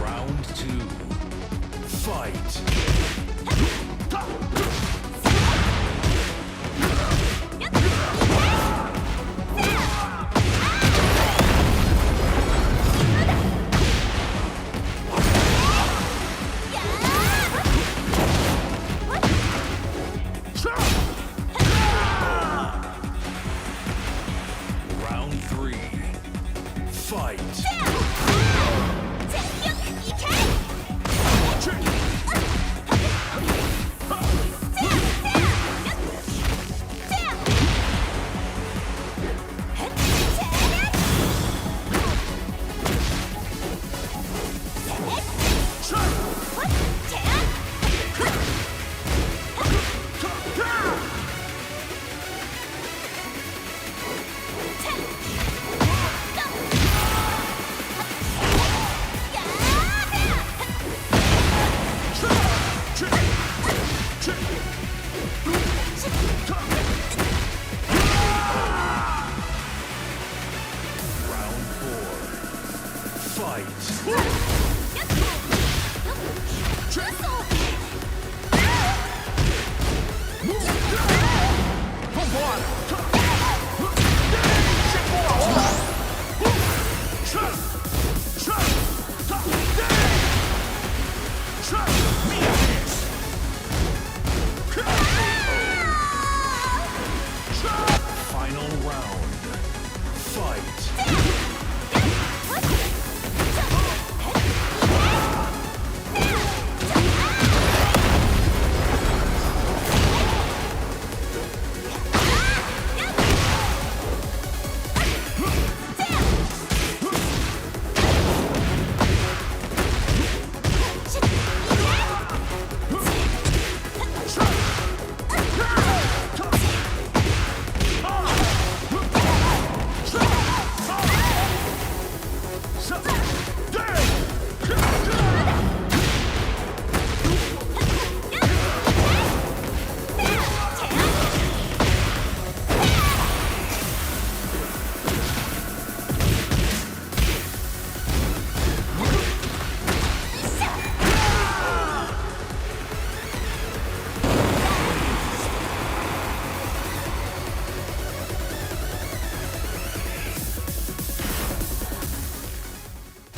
Round 2. Fight. Round 3. Fight. Round 4. Fight. Final round. Fight.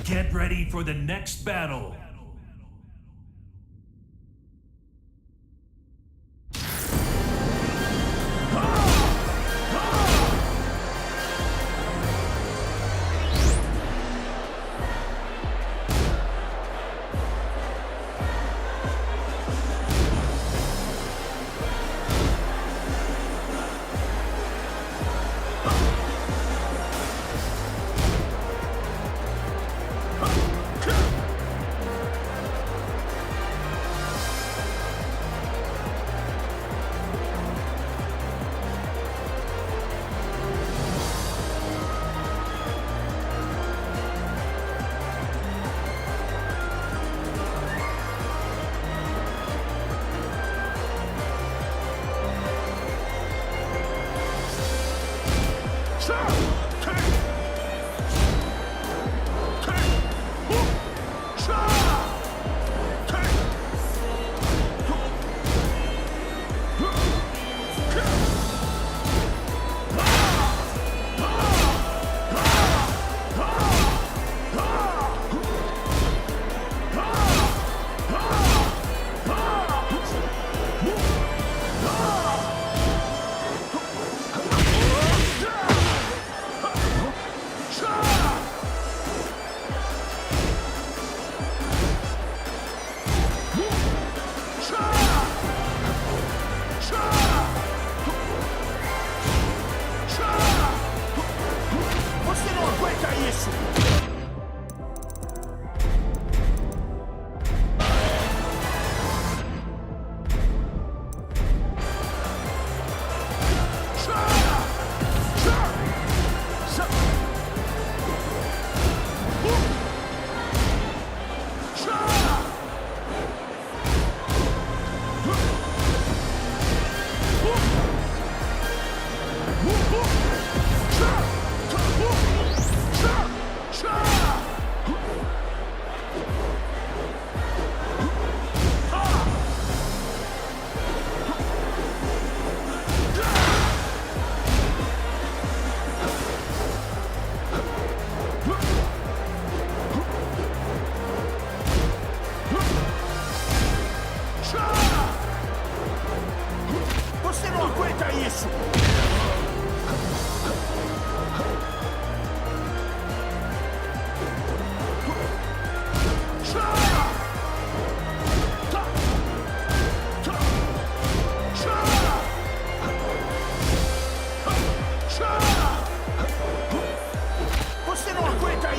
Get ready for the next battle.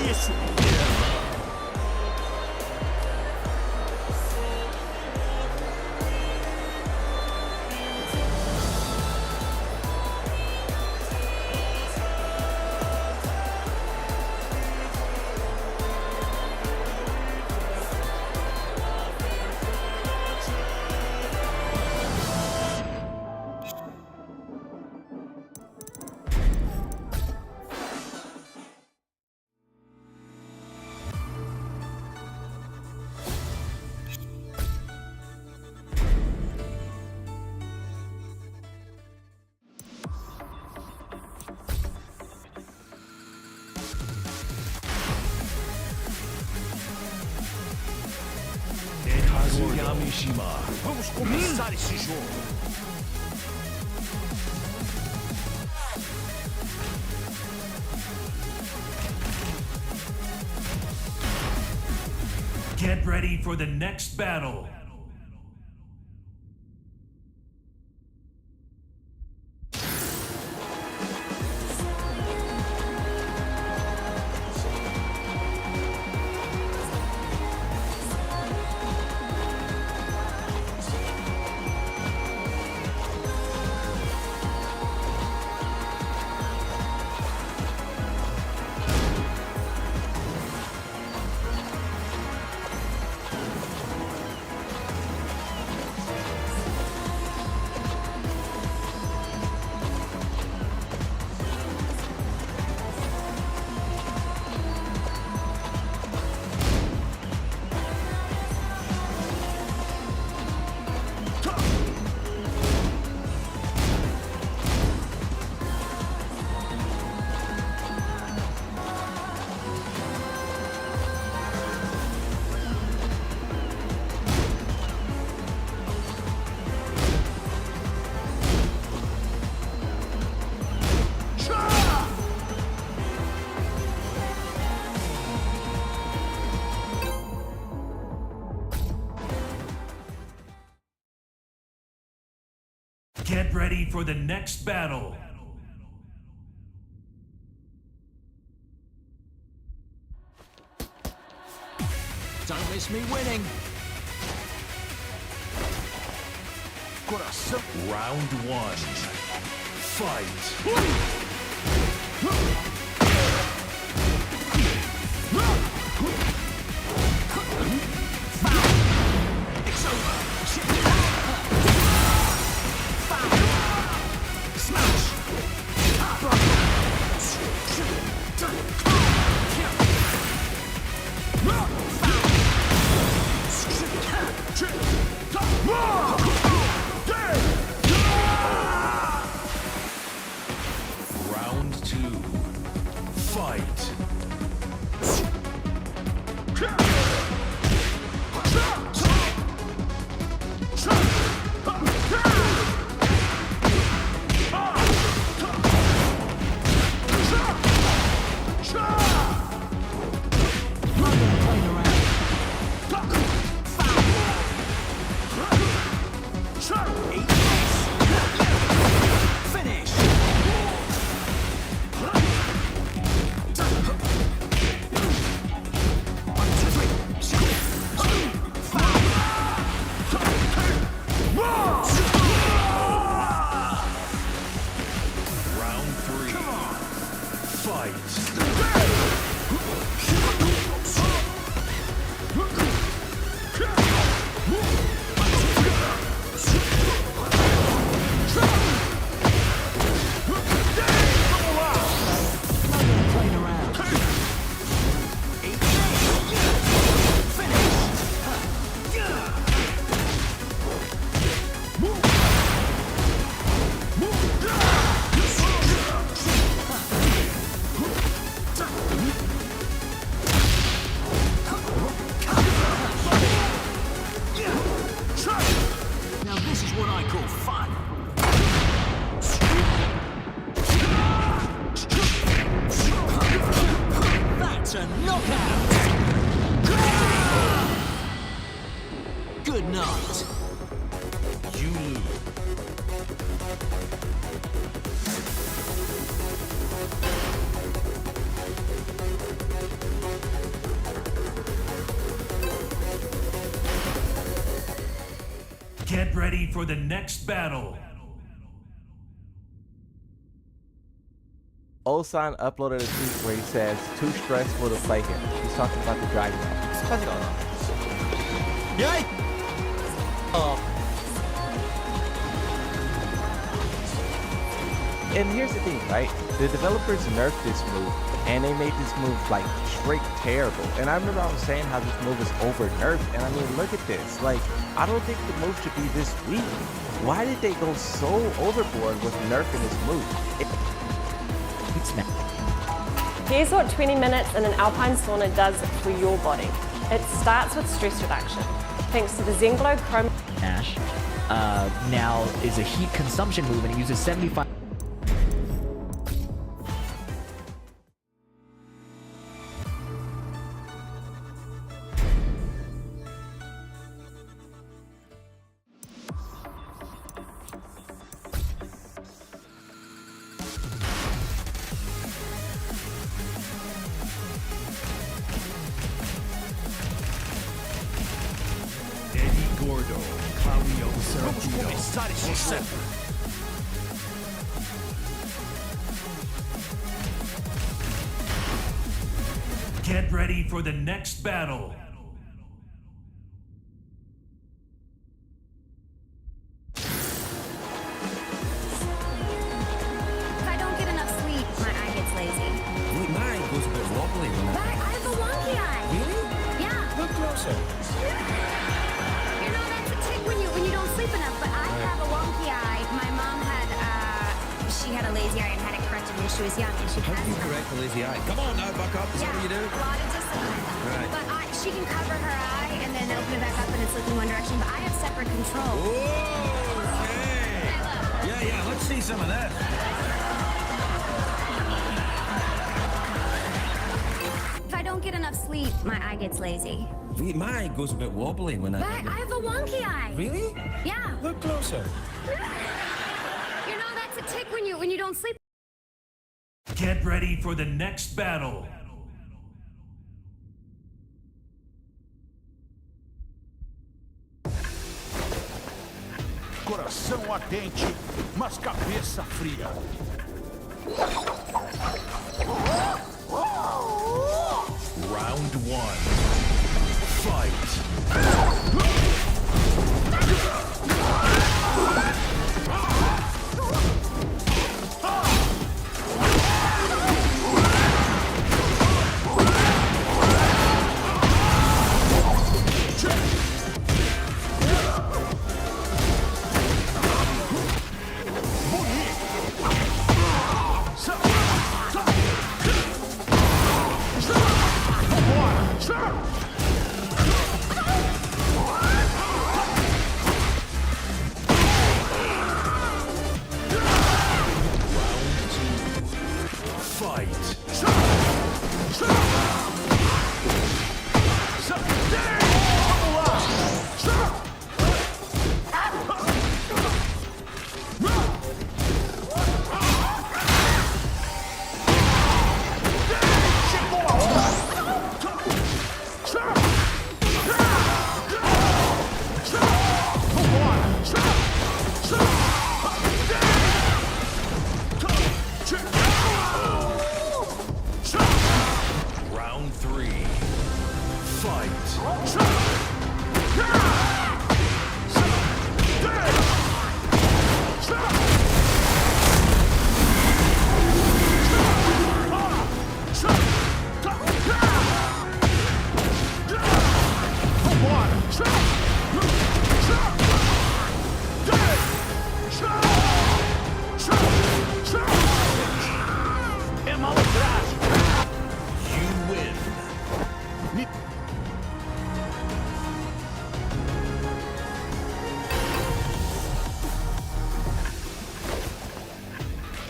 isso! Kazuyamishima. Vamos começar esse jogo! Get ready for the next battle. Get ready for the next battle. Don't miss me winning! Coração! Round one. Fight. It's over! Smash! Round two. Fight. Round three. Fight. Now this is what I call fun! That's a knockout! Good night! You lose. Get ready for the next battle. Osan uploaded a tweet where he says, too stressful to play him. He's talking about the Dragon Ball. How's it going? Yay! Oh. And here's the thing, right? The developers nerfed this move, and they made this move like straight terrible. And I remember I was saying how this move is over nerfed, and I mean, look at this. Like, I don't think the move should be this weak. Why did they go so overboard with nerfing this move? Here's what 20 minutes in an alpine sauna does for your body. It starts with stress reduction. Thanks to the Zenglow Chrome Ash now is a heat consumption move, and it uses 75. Gordo, Claudio Sergio, Get ready for the next battle. If I don't get enough sleep, my eye gets lazy. Wait, mine goes a bit wobbly when But I have a wonky eye. Really? Yeah. Look closer. You know, that's a tick when you don't sleep enough, but I have a wonky eye. My mom had, she had a lazy eye and had it corrected when she was young, and she How has do you correct the lazy eye? Come on now, buck up. Is that what you do? a lot of discipline. Right. But she can cover her eye and then open it back up and it's looking one direction, but I have separate control. Okay. Yeah, let's see some of that. If I don't get enough sleep, my eye gets lazy. Mine goes a bit wobbly when But I have a wonky eye. Really? Yeah. Look closer. You know, that's a tick when you don't sleep. Get ready for the next battle. Coração ardente, mas cabeça fria. Round one. Fight.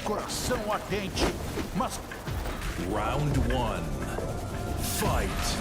Coração ardente, mas... Round one. Fight.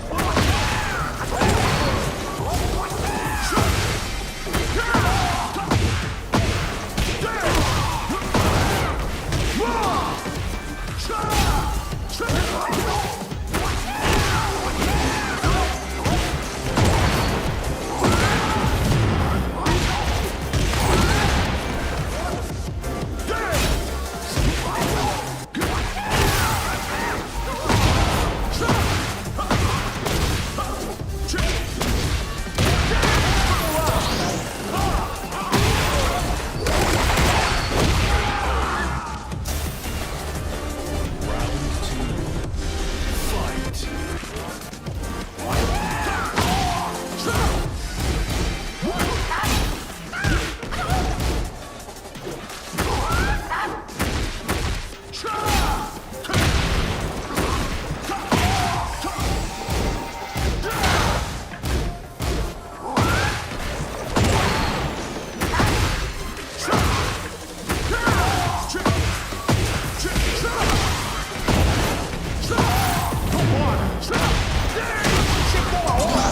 Chegou a hora!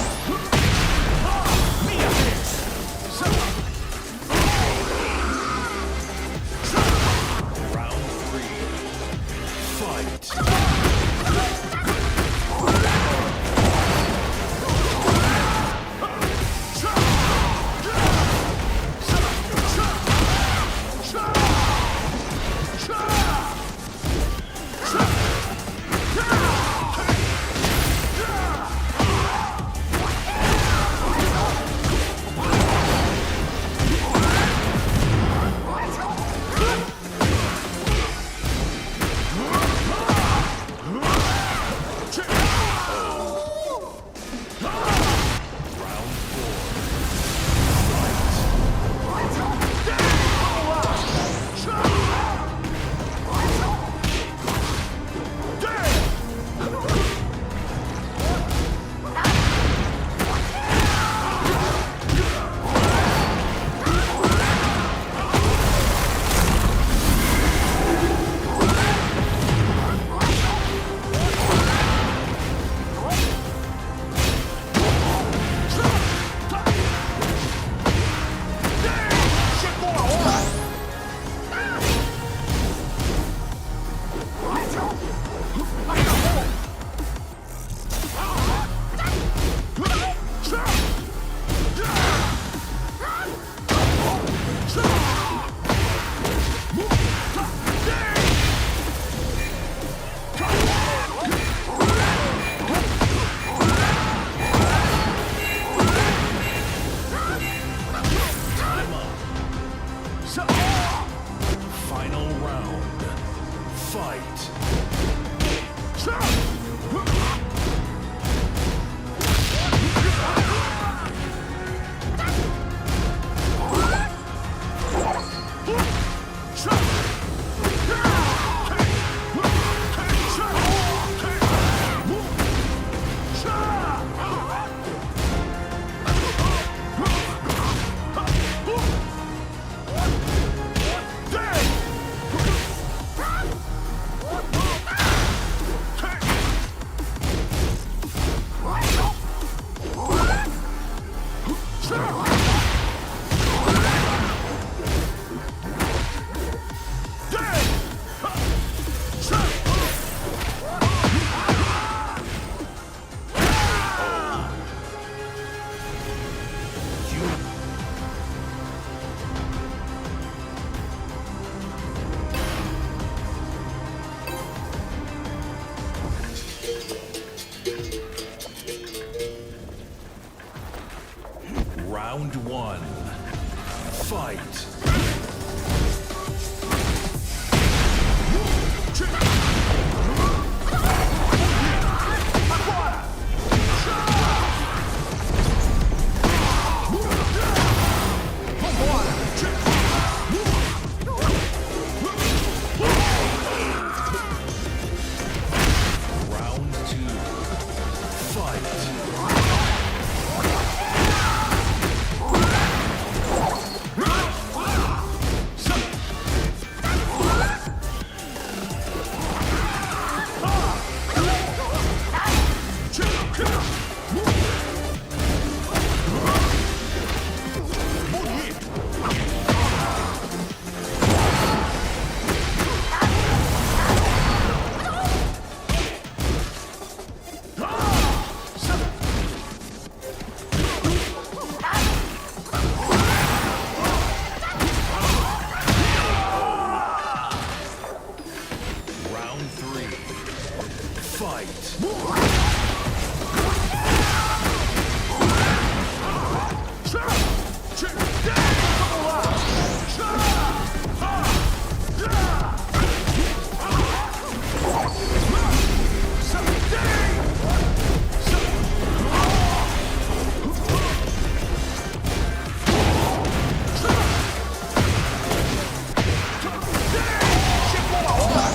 Minha vez! Round 3. Fight. Final round. Fight. Round 1. Fight. Round 2. Fight. Round 3. Fight. Chegou a hora!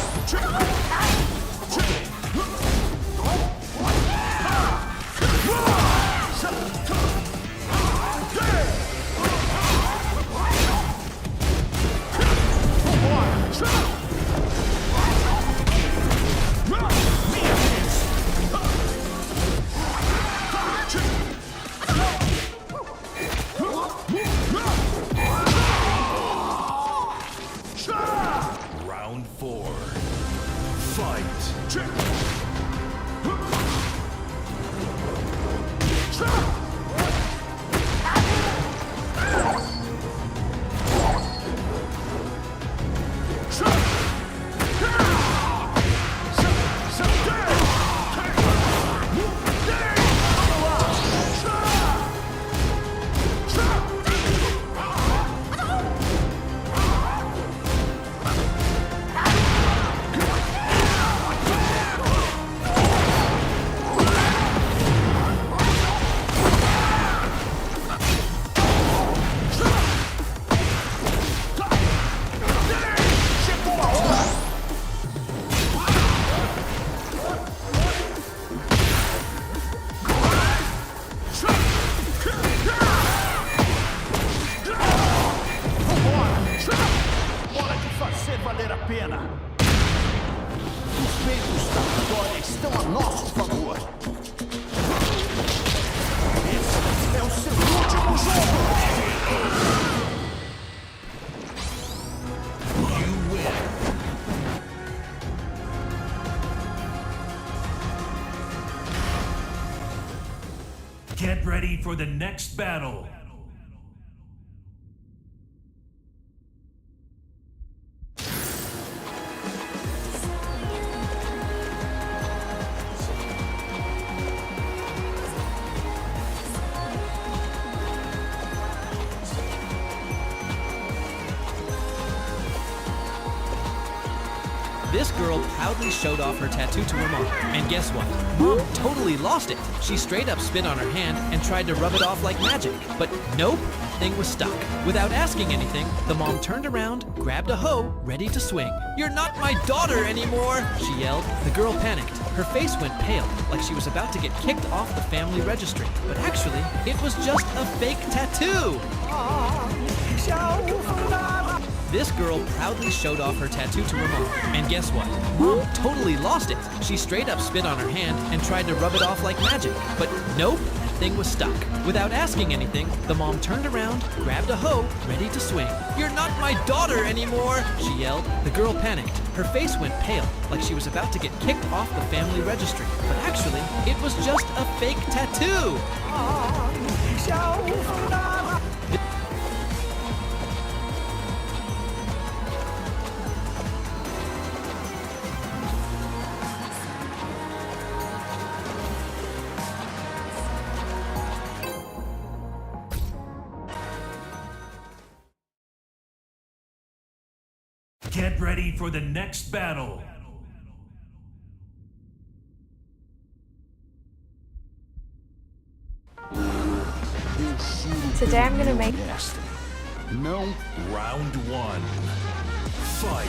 nosso favor. Esse é o seu último jogo! You win. Get ready for the next battle. This girl proudly showed off her tattoo to her mom. And guess what? Mom totally lost it. She straight up spit on her hand and tried to rub it off like magic. But nope, the thing was stuck. Without asking anything, the mom turned around, grabbed a hoe, ready to swing. "You're not my daughter anymore," she yelled. The girl panicked. Her face went pale, like she was about to get kicked off the family registry. But actually, it was just a fake tattoo. This girl proudly showed off her tattoo to her mom. And guess what? Mom totally lost it. She straight up spit on her hand and tried to rub it off like magic. But nope, the thing was stuck. Without asking anything, the mom turned around, grabbed a hoe, ready to swing. "You're not my daughter anymore," she yelled. The girl panicked. Her face went pale, like she was about to get kicked off the family registry. But actually, it was just a fake tattoo. Get ready for the next battle. Today I'm gonna make Não. Round one. Fight.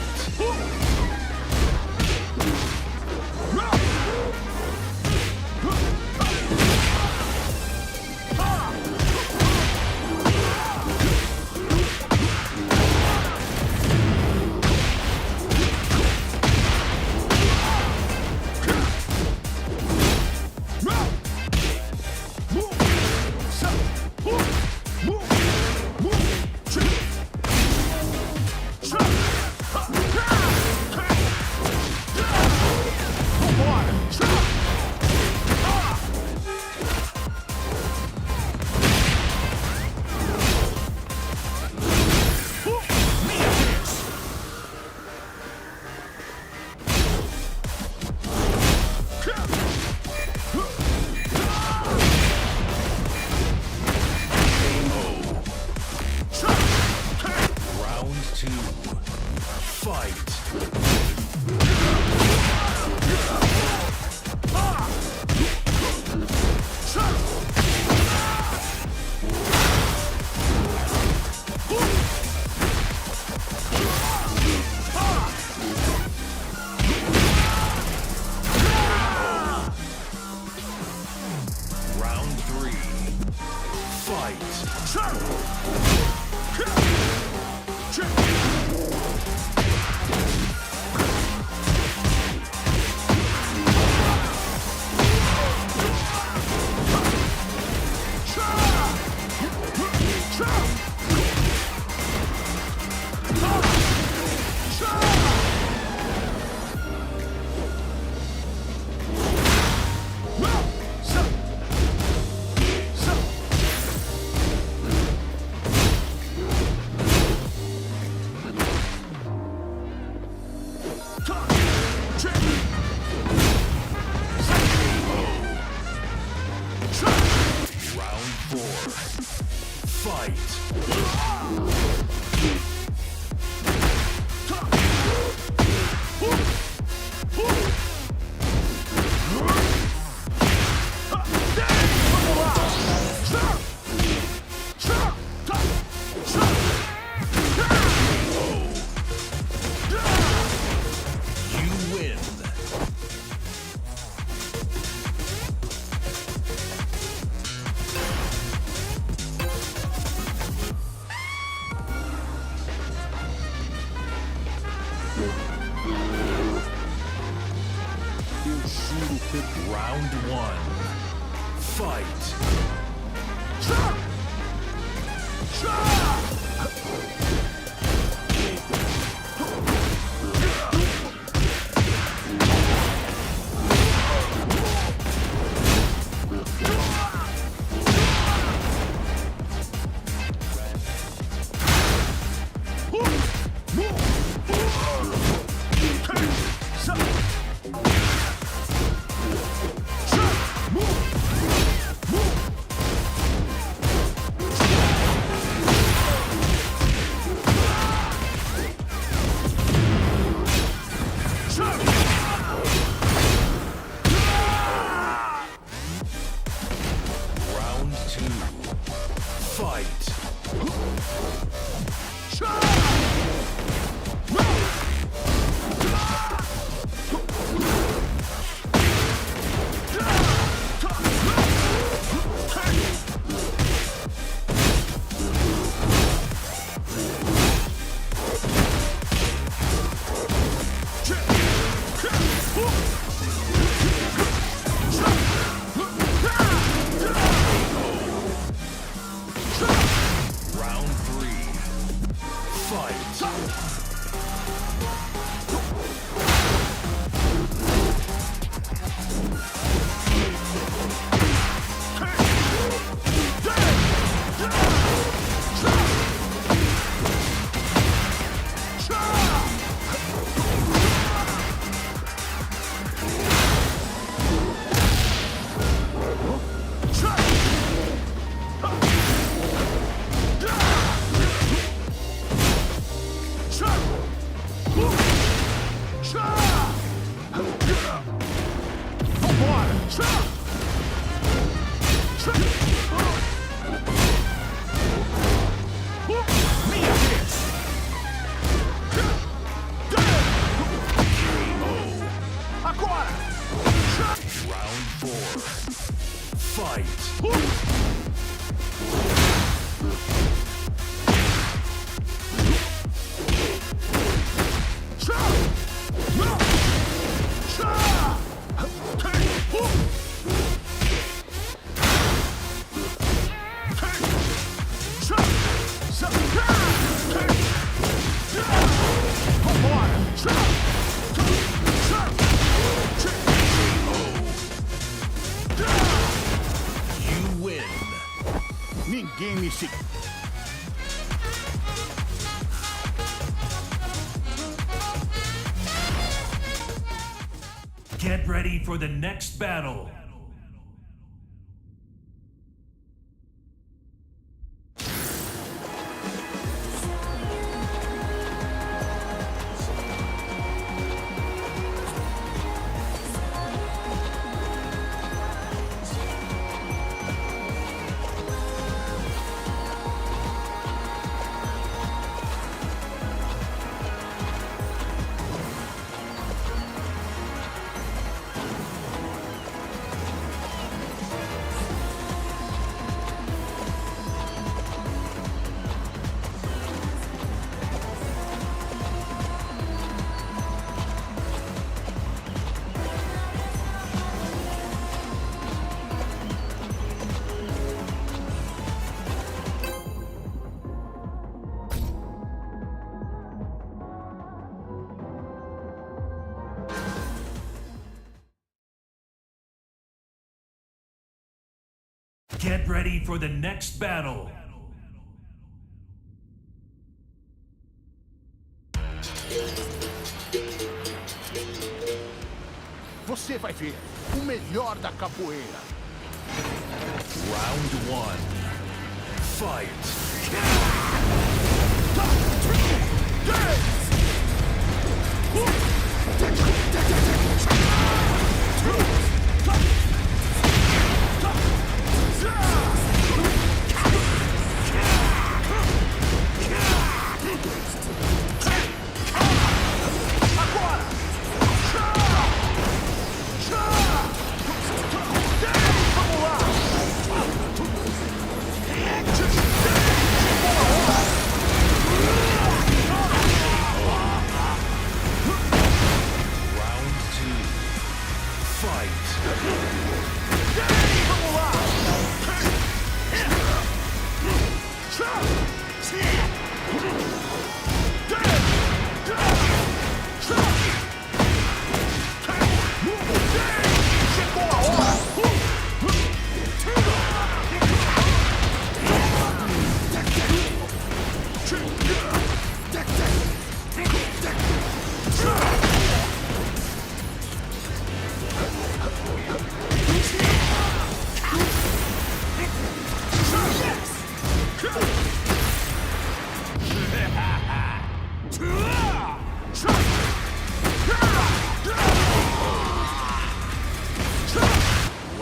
Round one. Fight. Round two. Fight. Round three. Fight. Round four. Fight. You win. Ninguém me segura. Get ready for the next battle. Get ready for the next battle. Você vai ver o melhor da capoeira. Round one. Fight. Round two. Fight.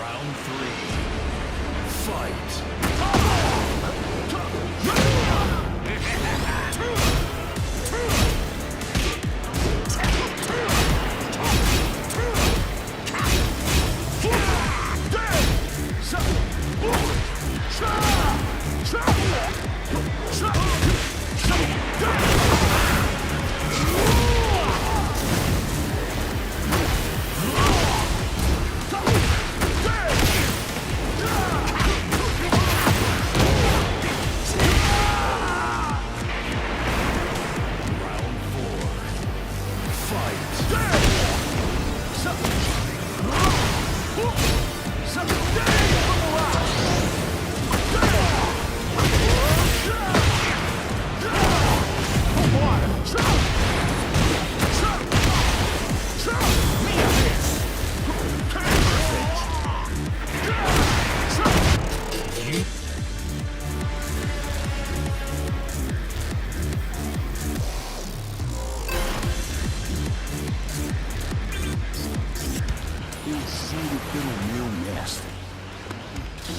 Round 3. Fight.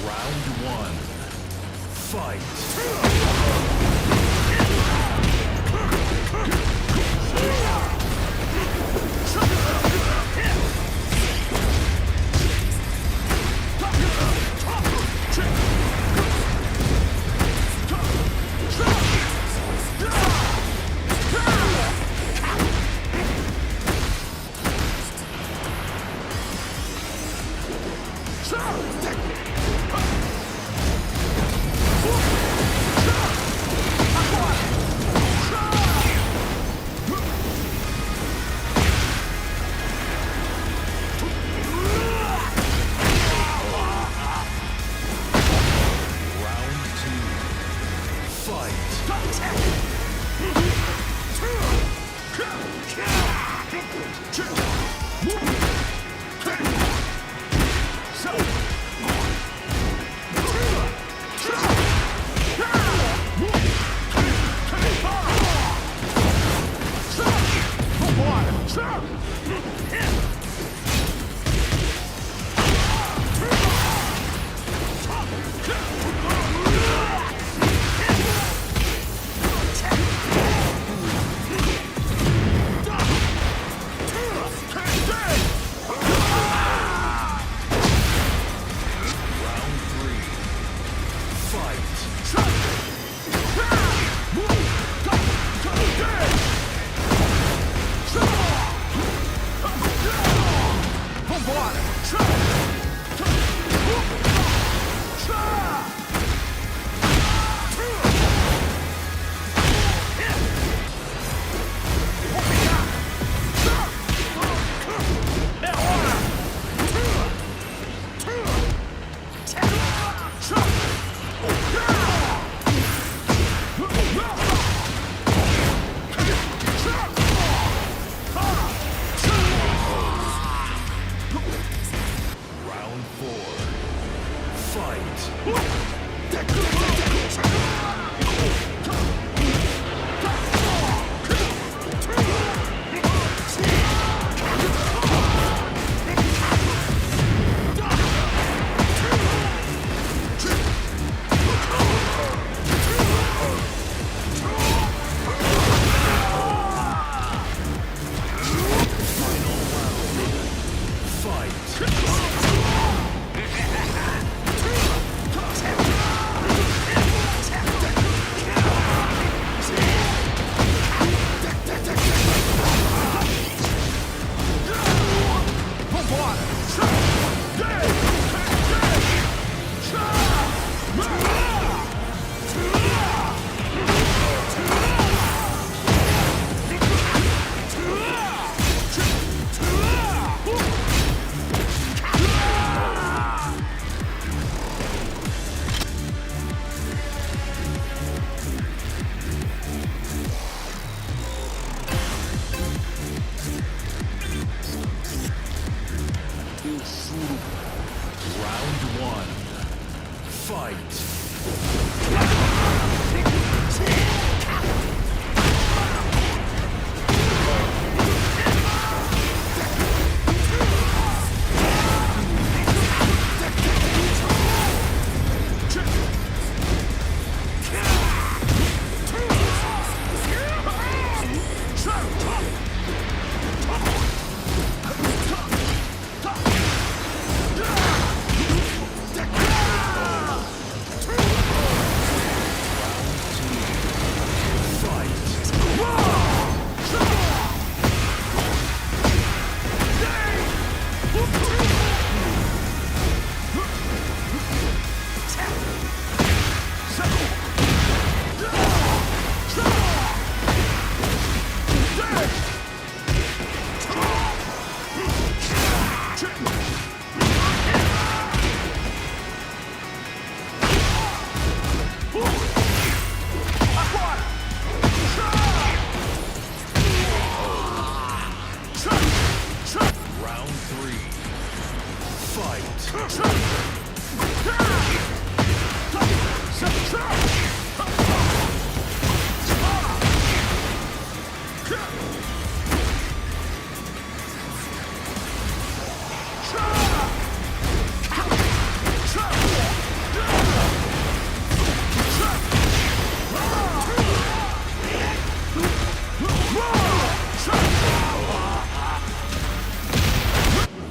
Round 1.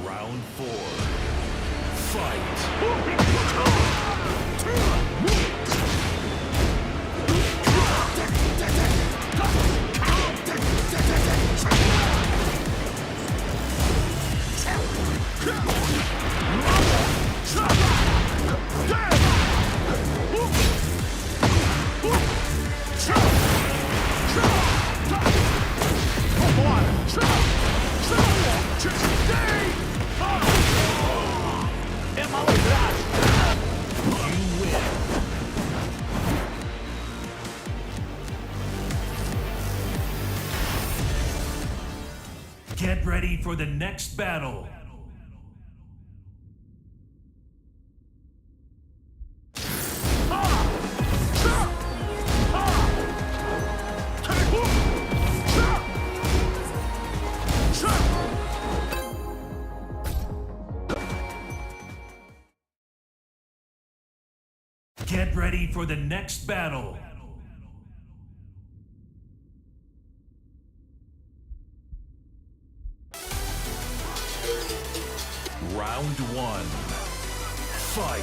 Round 4. Fight. Get ready for the next battle. Get ready for the next battle. Round 1. Fight.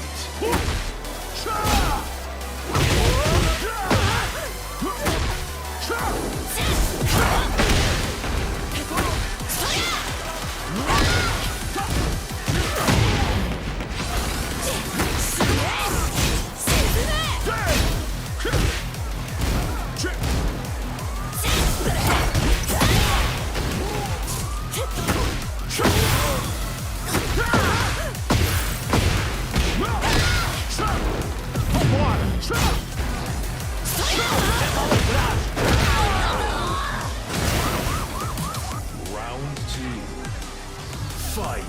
Round 2. Fight.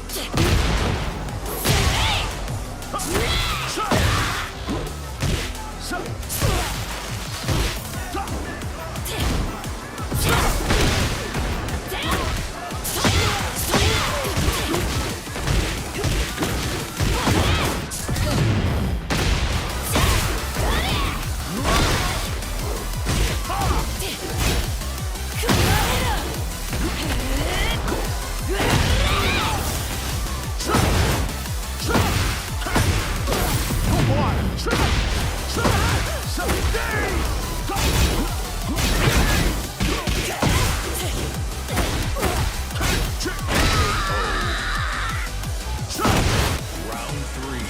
Round 3.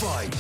Fight.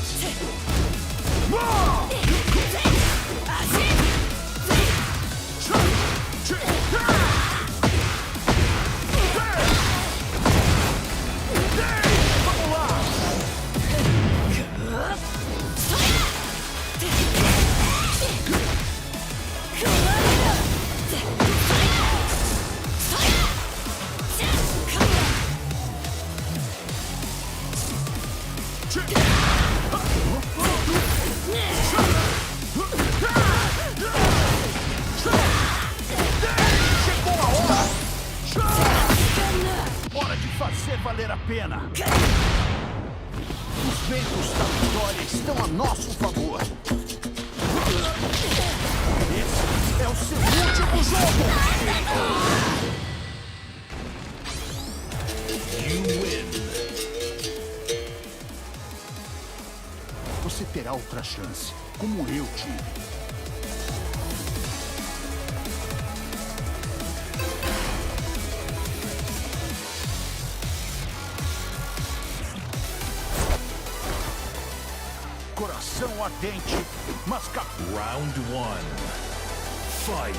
Hora de fazer valer a pena. Os ventos da vitória estão a nosso favor. Esse é o seu último jogo. You win. Você terá outra chance, como eu tive. Coração ardente, mas Round 1. Fight.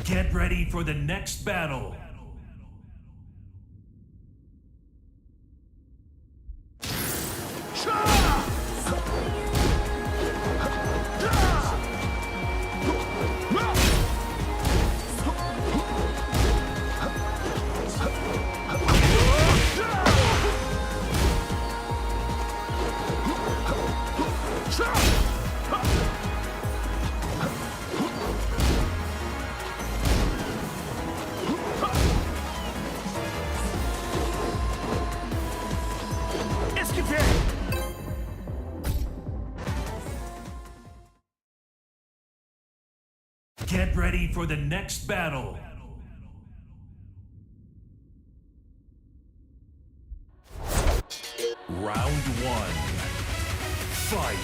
Get ready for the next battle. Get ready for the next battle. Round one. Fight.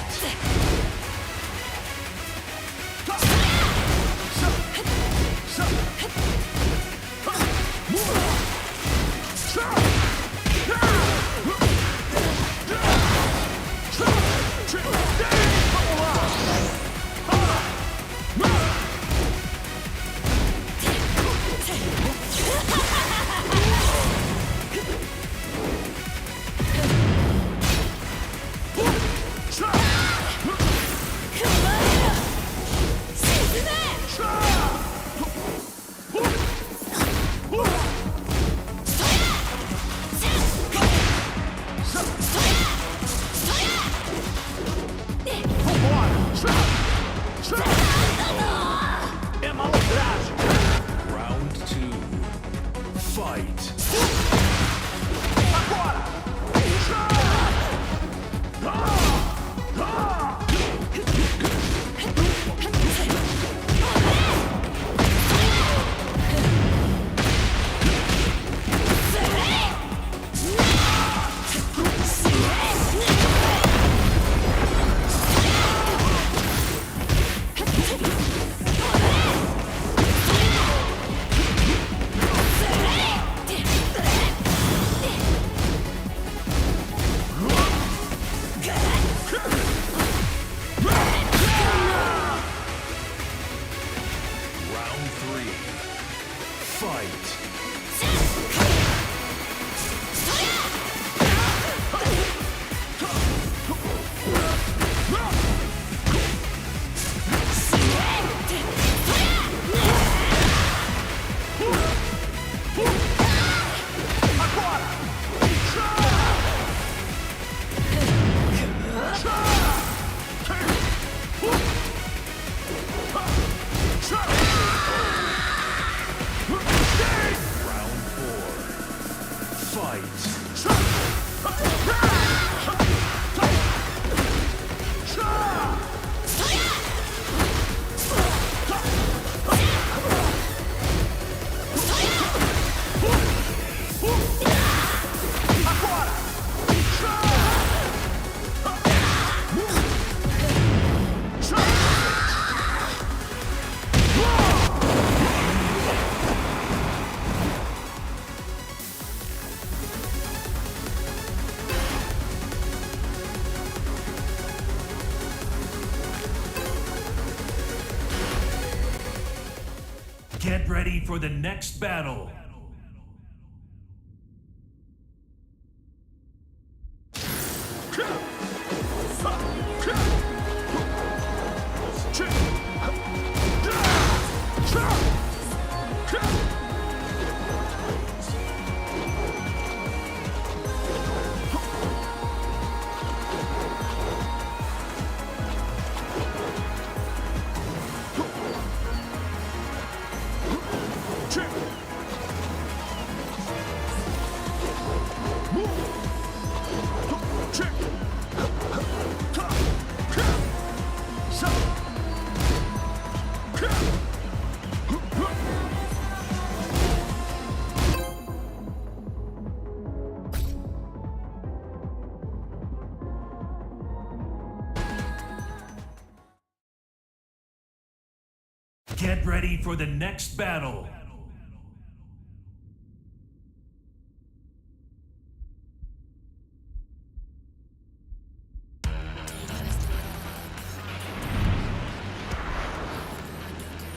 Round two. Fight. Round three. Fight. Round four. Get ready for the next battle. Get ready for the next battle.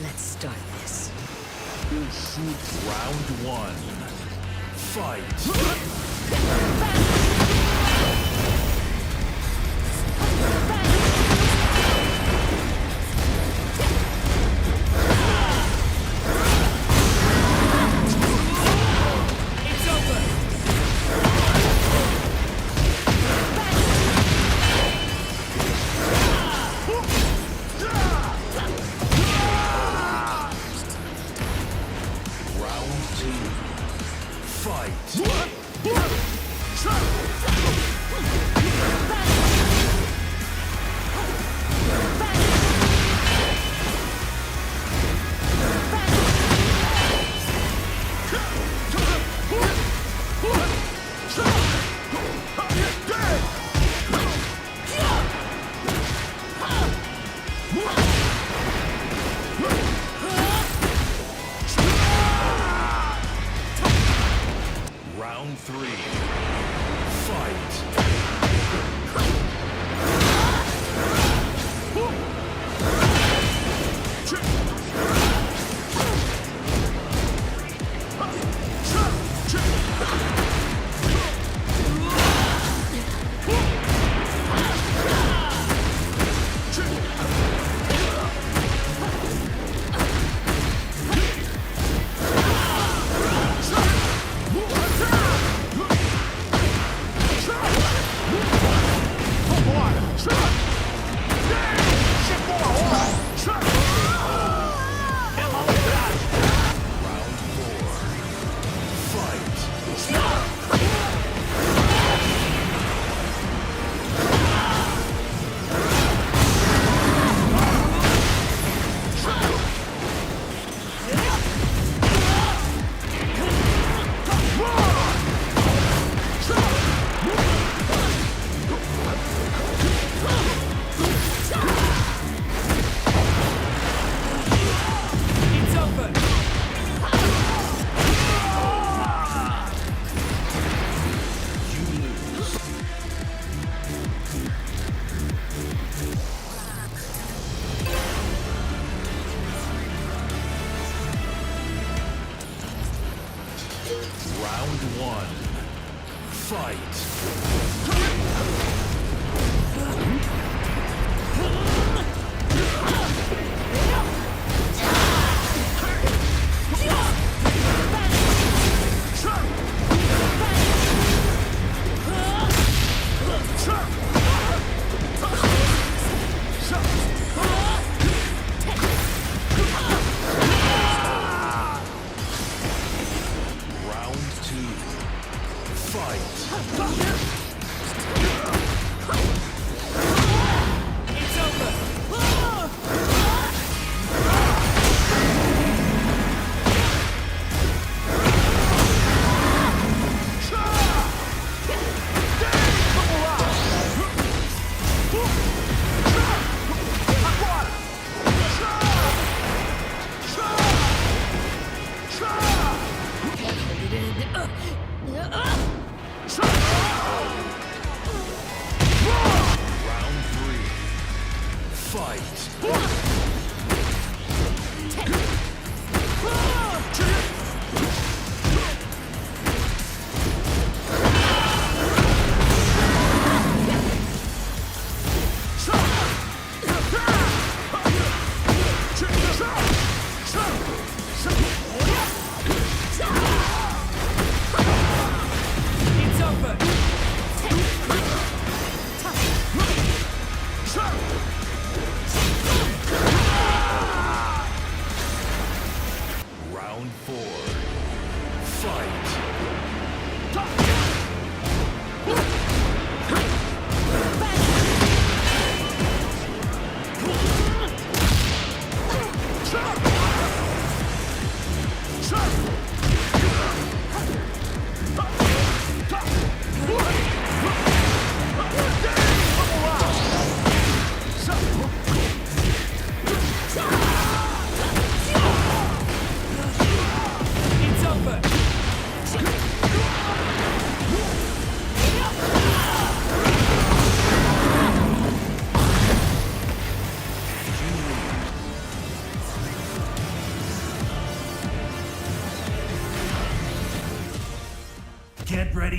Let's start this. Round one. Fight. Round two. Round three. Round one. Fight.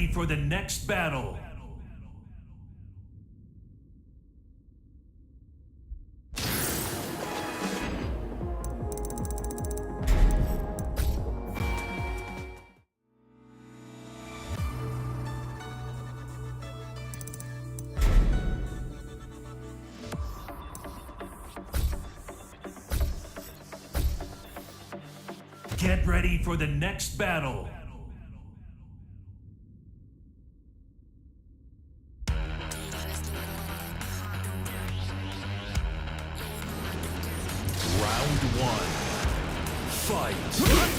ready for the next battle. Get ready for the next battle. Round one. Fight.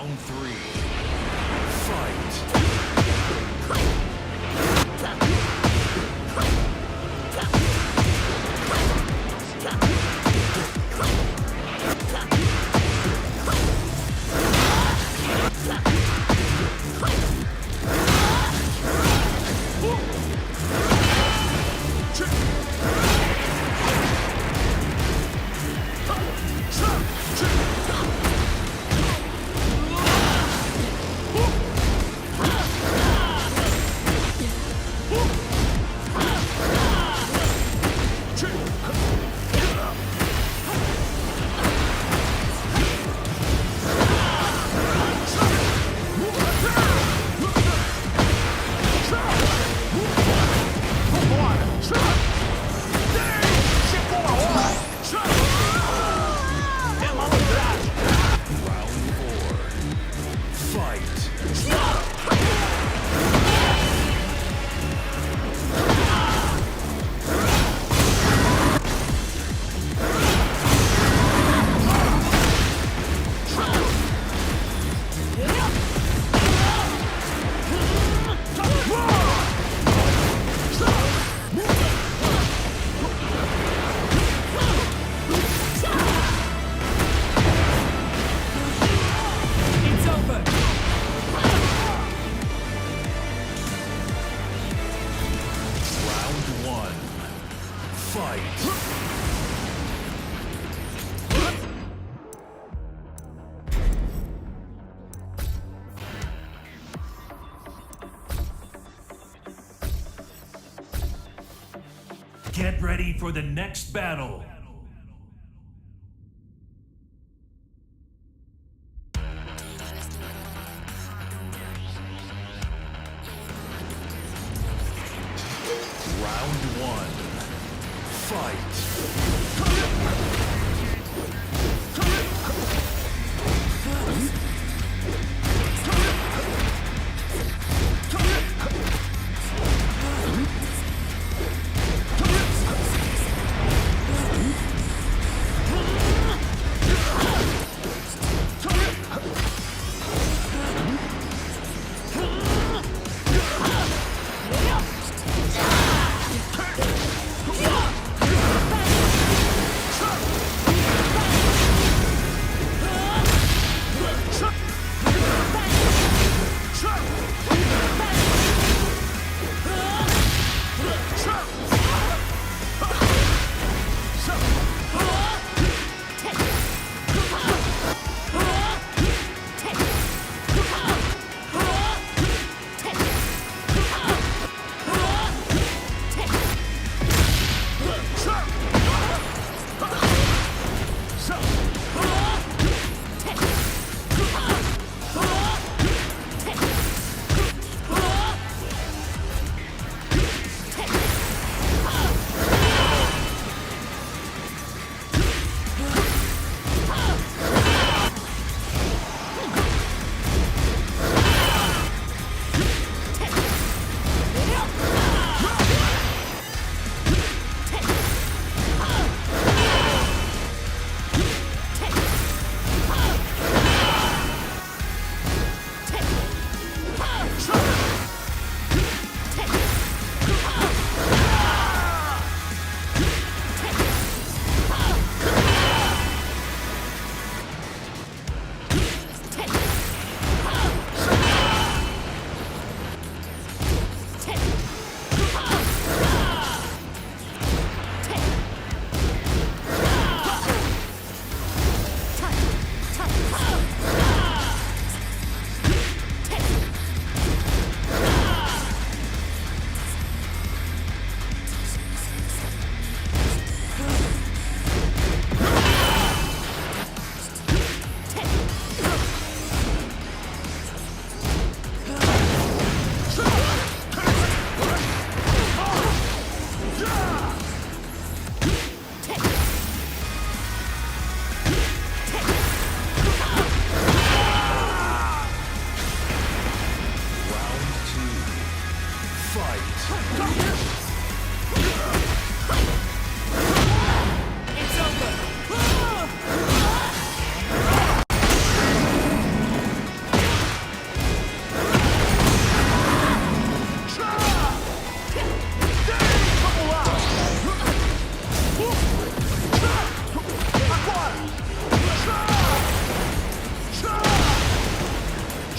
Round 3. Fight. Get ready for the next battle. Round 1. Fight.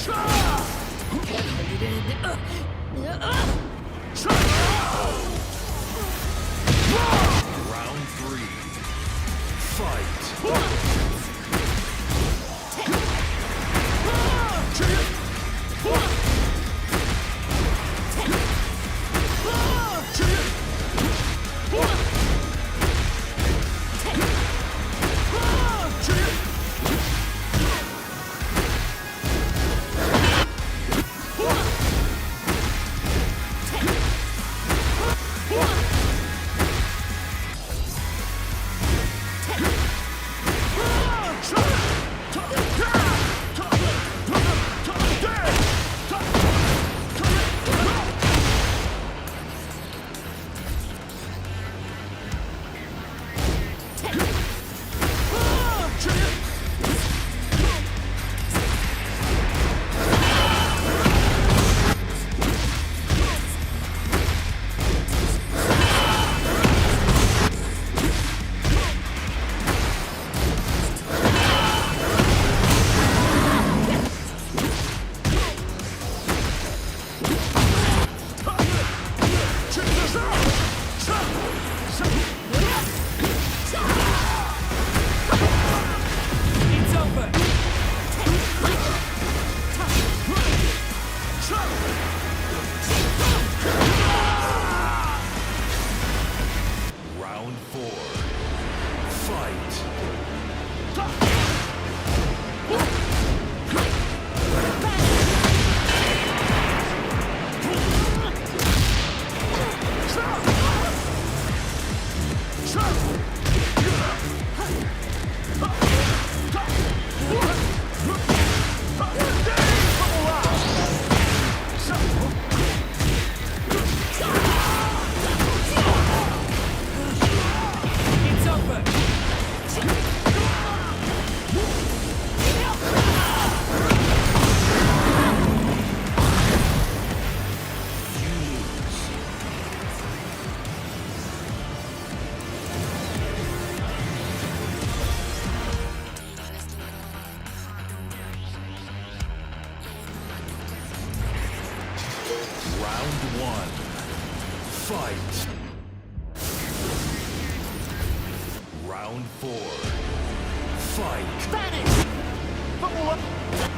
Round 3. Fight. Round 4. Fight. Round 1. Fight. Round 4. Fight. Vamos lá!